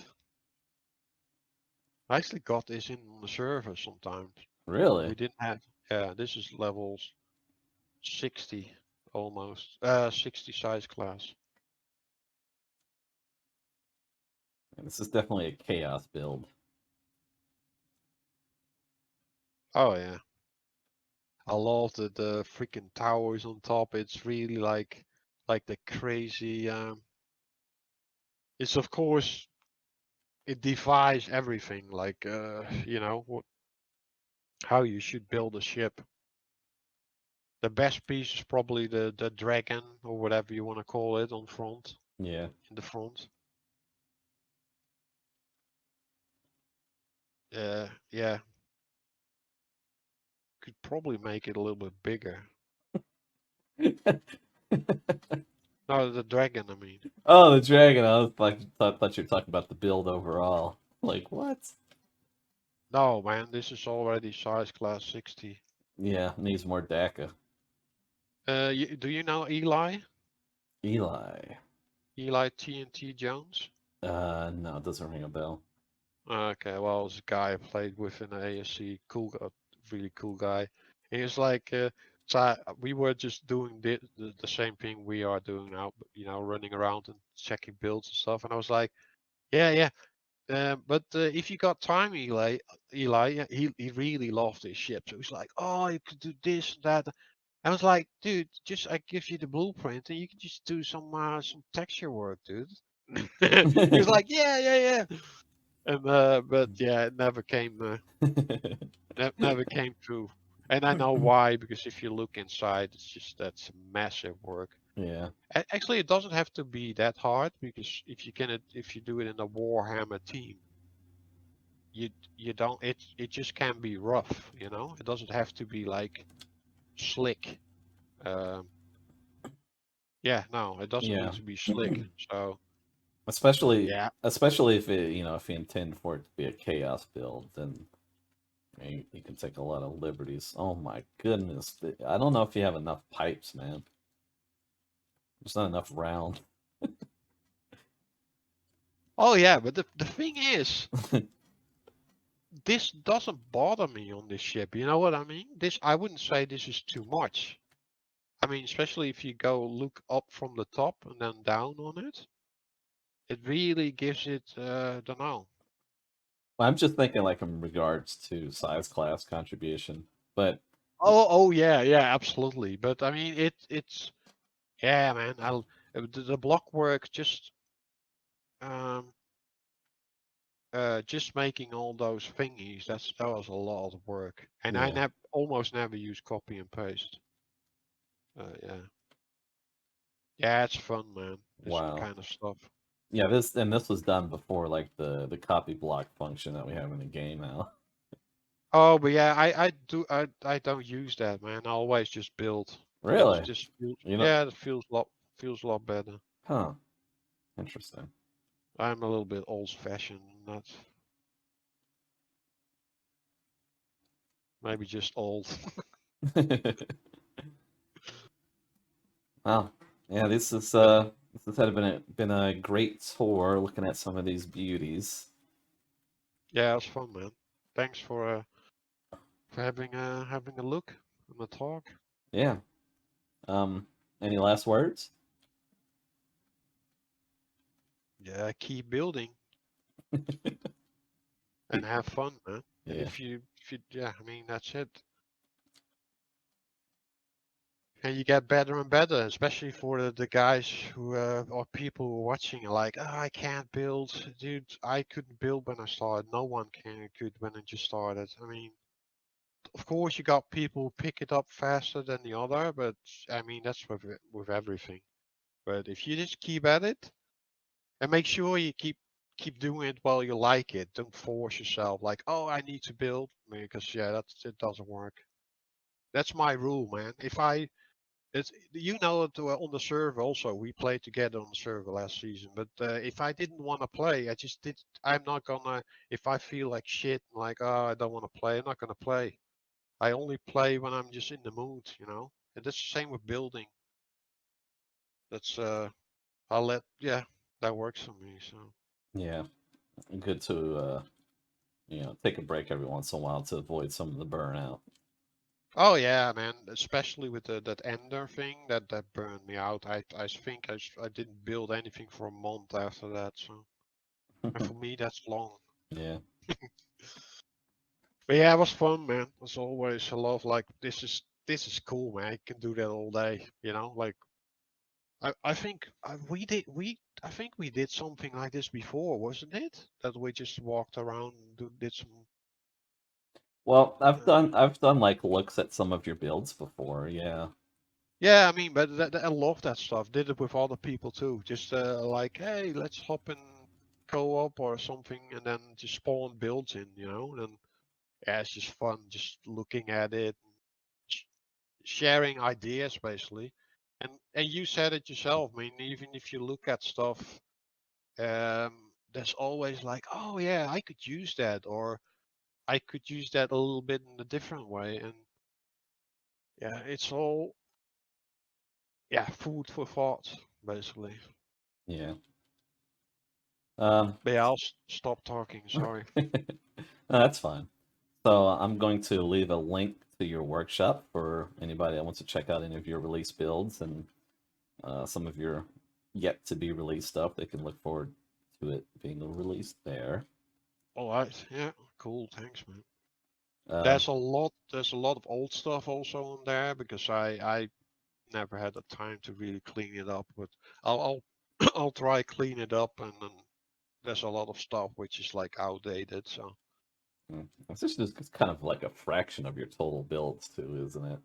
[SPEAKER 2] I actually got this in on the server sometimes.
[SPEAKER 1] Really?
[SPEAKER 2] We didn't have. Yeah, this is levels 60 almost. 60 size class.
[SPEAKER 1] This is definitely a chaos build.
[SPEAKER 2] Oh yeah. I love the freaking towers on top. It's really like the crazy. It's of course it defies everything. Like you know how you should build a ship. The best piece is probably the dragon or whatever you want to call it on front
[SPEAKER 1] Yeah.
[SPEAKER 2] in the front. Yeah. Could probably make it a little bit bigger. No, the dragon. I mean.
[SPEAKER 1] Oh, the dragon. I was like, thought you were talking about the build overall. Like what?
[SPEAKER 2] No, man, this is already size class 60.
[SPEAKER 1] Yeah, needs more DACA.
[SPEAKER 2] Do you know Eli?
[SPEAKER 1] Eli.
[SPEAKER 2] Eli TNT Jones?
[SPEAKER 1] No, it doesn't ring a bell.
[SPEAKER 2] Okay, well, it's a guy I played with in the ASC. Really cool guy. And it's like, we were just doing the same thing we are doing now, you know, running around and checking builds and stuff. And I was like, yeah. But if you got time, Eli, yeah, he really loved this ship. So he's like, oh, you could do this and that. I was like, dude, just I give you the blueprint and you can just do some texture work, dude. He was like, yeah. And but yeah, it never came never came true. And I know why, because if you look inside, it's just that's massive work.
[SPEAKER 1] Yeah.
[SPEAKER 2] Actually, it doesn't have to be that hard because if you do it in a Warhammer team, you don't it just can be rough, you know. It doesn't have to be like slick. Um, yeah, no, it doesn't need
[SPEAKER 1] Yeah.
[SPEAKER 2] to be slick. So
[SPEAKER 1] especially
[SPEAKER 2] yeah,
[SPEAKER 1] especially if it if you intend for it to be a chaos build, then You can take a lot of liberties. Oh my goodness. I don't know if you have enough pipes, man. There's not enough round.
[SPEAKER 2] Oh yeah, but the thing is, this doesn't bother me on this ship. You know what I mean? I wouldn't say this is too much. I mean, especially if you go look up from the top and then down on it, it really gives it, don't know.
[SPEAKER 1] I'm just thinking like in regards to size class contribution, but
[SPEAKER 2] Oh yeah, absolutely. But I mean, it's yeah, man. The block work um just making all those thingies. That was a lot of work, and I
[SPEAKER 1] yeah.
[SPEAKER 2] almost never use copy and paste. Yeah, yeah, it's fun, man. This
[SPEAKER 1] Wow.
[SPEAKER 2] kind of stuff.
[SPEAKER 1] Yeah, this was done before like the copy block function that we have in the game now.
[SPEAKER 2] Oh, but yeah, I don't use that, man. I always just build. That's
[SPEAKER 1] Really?
[SPEAKER 2] just feels
[SPEAKER 1] You know?
[SPEAKER 2] yeah, it feels a lot better.
[SPEAKER 1] Huh. Interesting.
[SPEAKER 2] I'm a little bit old-fashioned, not maybe just old.
[SPEAKER 1] Wow. Yeah, this has been a great tour looking at some of these beauties.
[SPEAKER 2] Yeah, it's fun, man. Thanks for having a look and a talk.
[SPEAKER 1] Yeah. Any last words?
[SPEAKER 2] Yeah, keep building and have fun, man. And
[SPEAKER 1] Yeah.
[SPEAKER 2] yeah, I mean that's it. And you get better and better, especially for the guys who or people who are watching. Like, oh, I can't build, dude. I couldn't build when I started. No one could when I just started. I mean, of course, you got people who pick it up faster than the other, but I mean that's with everything. But if you just keep at it and make sure you keep doing it while you like it, don't force yourself. Like, oh, I need to build, because yeah, it doesn't work. That's my rule, man. If I It's you know it on the server also. We played together on the server last season. But if I didn't want to play, I just did. I'm not gonna. If I feel like shit, like oh, I don't want to play, I'm not gonna play. I only play when I'm just in the mood, you know. And that's the same with building. That's I'll let yeah, that works for me. So
[SPEAKER 1] Yeah. Good to take a break every once in a while to avoid some of the burnout.
[SPEAKER 2] oh yeah, man. Especially with that Ender thing that burned me out. I think I didn't build anything for a month after that. So and for me that's long.
[SPEAKER 1] Yeah.
[SPEAKER 2] But yeah, it was fun, man. As always, I love like this is cool, man. I can do that all day, you know. Like I think I think we did something like this before, wasn't it? That we just walked around and did some.
[SPEAKER 1] Well,
[SPEAKER 2] Uh,
[SPEAKER 1] I've done like looks at some of your builds before. Yeah.
[SPEAKER 2] yeah, I mean, but I love that stuff. Did it with other people too. Just like, hey, let's hop in co-op or something, and then just spawn builds in, you know. And yeah, it's just fun, just looking at it, sharing ideas basically. And you said it yourself. I mean, even if you look at stuff, there's always like, oh yeah, I could use that, or I could use that a little bit in a different way. And yeah, it's all yeah, food for thought basically.
[SPEAKER 1] Yeah. Um,
[SPEAKER 2] But yeah, I'll stop talking. Sorry.
[SPEAKER 1] no, that's fine. So I'm going to leave a link to your workshop for anybody that wants to check out any of your release builds and some of your yet to be released stuff. They can look forward to it being released there.
[SPEAKER 2] All right. Yeah. Cool. Thanks, man.
[SPEAKER 1] Uh,
[SPEAKER 2] There's a lot. There's a lot of old stuff also on there because I never had the time to really clean it up. But I'll I'll try clean it up, and then there's a lot of stuff which is like outdated. So
[SPEAKER 1] it's just kind of like a fraction of your total builds too, isn't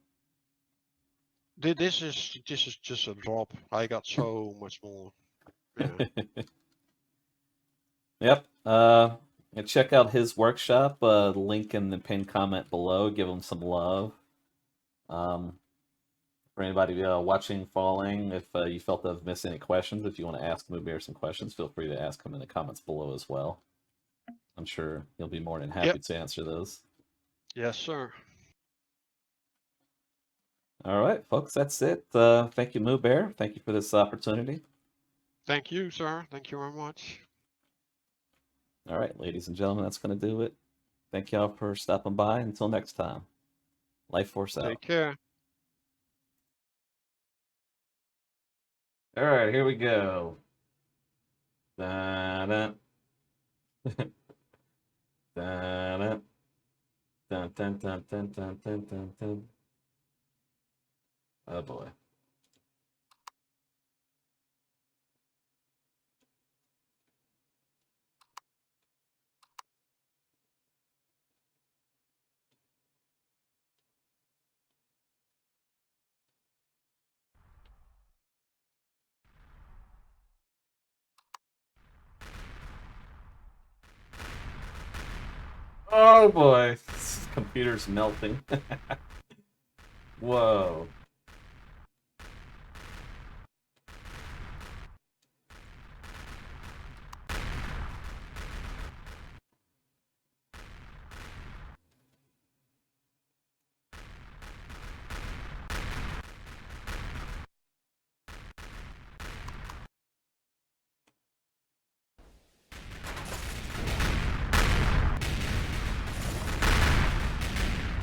[SPEAKER 2] this is just a drop. I got so much more. Yeah.
[SPEAKER 1] it? Yep. And check out his workshop. Link in the pinned comment below. Give him some love. Um, for anybody watching, following, if you felt I've missed any questions, if you want to ask Moobear some questions, feel free to ask him in the comments below as well. I'm sure he'll be more than
[SPEAKER 2] Yep.
[SPEAKER 1] happy to answer those.
[SPEAKER 2] Yes, sir.
[SPEAKER 1] All right, folks, that's it. Thank you, Moobear. Thank you for this opportunity.
[SPEAKER 2] Thank you, sir. Thank you very much.
[SPEAKER 1] All right, ladies and gentlemen, that's going to do it. Thank y'all for stopping by. Until next time, LyfeForce out.
[SPEAKER 2] Take care.
[SPEAKER 1] All right, here we go. Da-da. Da-da. Dun, dun, dun, dun, dun, dun, dun, dun. Oh boy. Oh boy. This computer's melting. Whoa.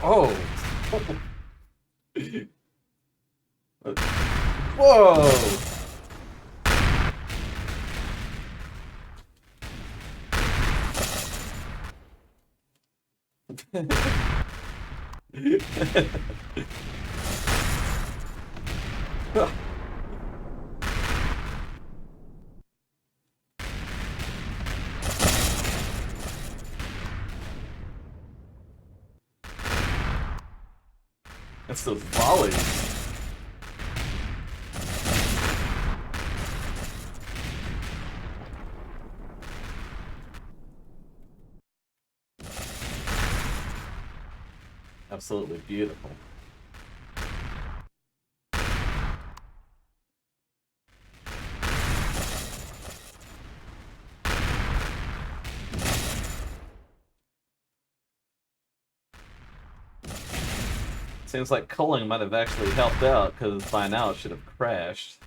[SPEAKER 1] Oh. Whoa. That's those volleys. Absolutely beautiful. Seems like culling might have actually helped out, because by now it should have crashed.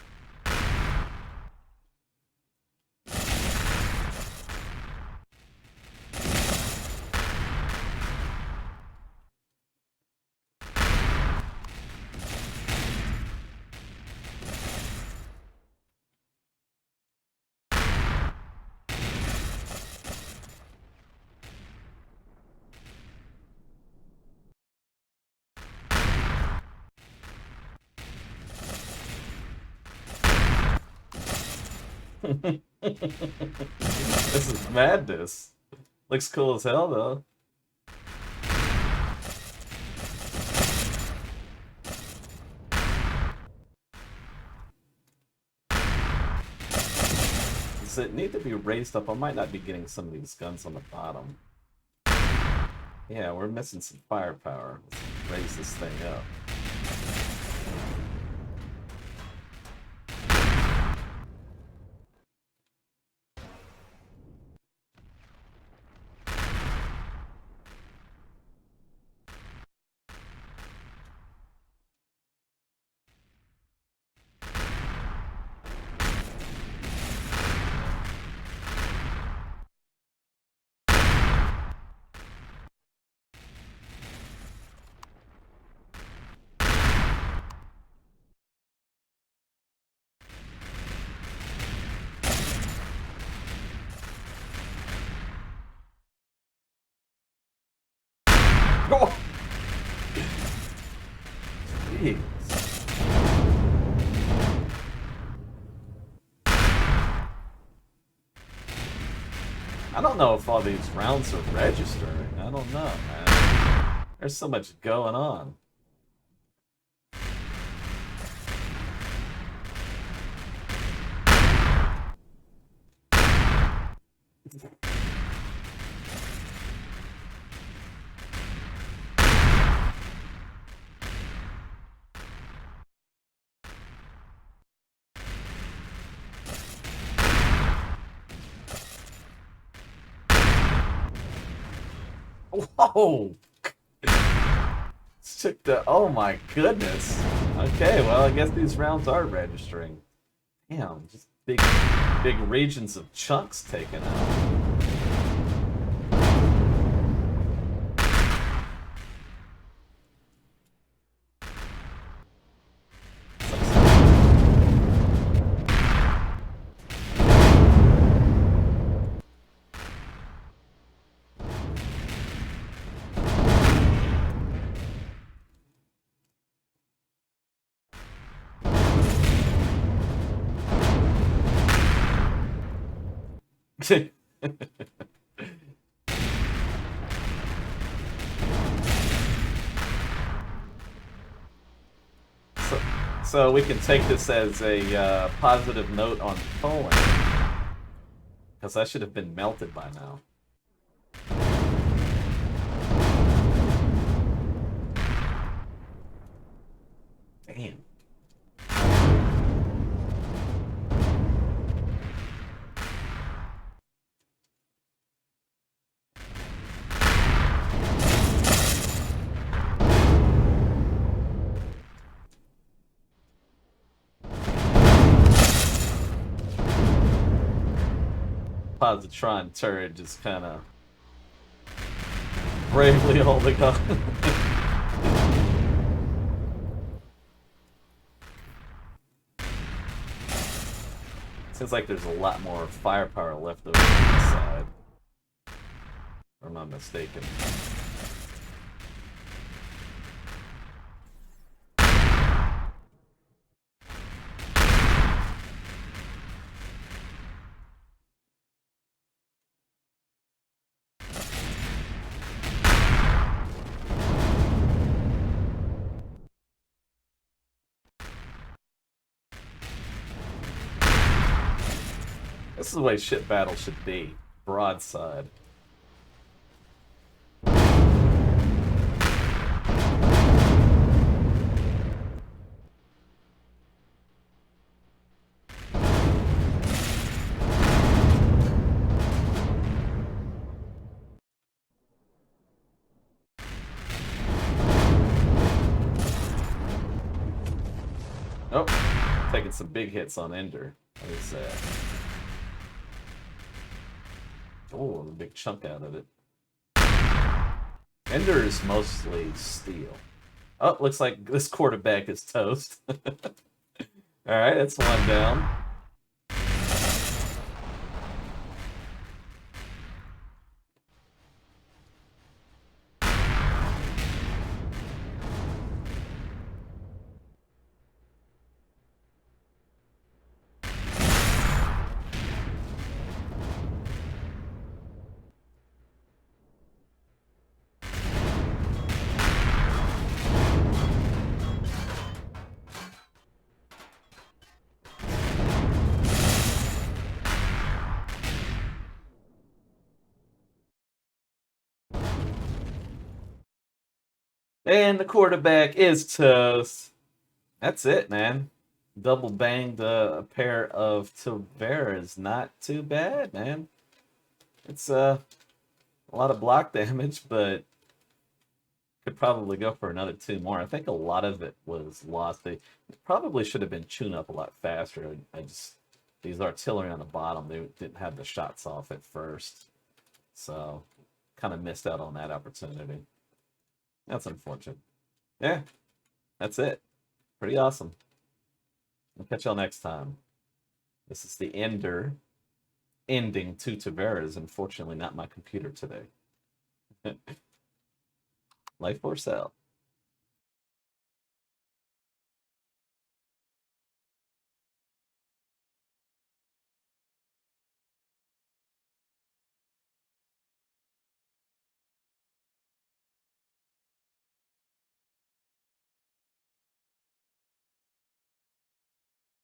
[SPEAKER 1] This is madness. Looks cool as hell, though. Does it need to be raised up? I might not be getting some of these guns on the bottom. Yeah, we're missing some firepower. Let's raise this thing up. Oh! Jeez. I don't know if all these rounds are registering. I don't know, man. There's so much going on. Whoa! took the... Oh my goodness. Okay, well, I guess these rounds are registering. Damn, just big regions of chunks taken out. So we can take this as a positive note on Poland, because I should have been melted by now. Damn. Positron turret just kind of bravely holding on. Seems like there's a lot more firepower left over on this side. Or am I mistaken? This is the way ship battle should be. Broadside. Oh, taking some big hits on Ender. What is that? Oh, a big chunk out of it. Ender is mostly steel. Oh, looks like this quarterback is toast. Alright, that's one down. And the quarterback is toast. That's it, man. Double banged a pair of TOVERAS. Not too bad, man. It's a lot of block damage, but could probably go for another two more. I think a lot of it was lost. They probably should have been tuned up a lot faster. These artillery on the bottom, they didn't have the shots off at first. So kind of missed out on that opportunity. That's unfortunate. Yeah, that's it. Pretty awesome. I'll catch y'all next time. This is the Ender ending to TOVERAS. Unfortunately, not my computer today. LyfeForce out.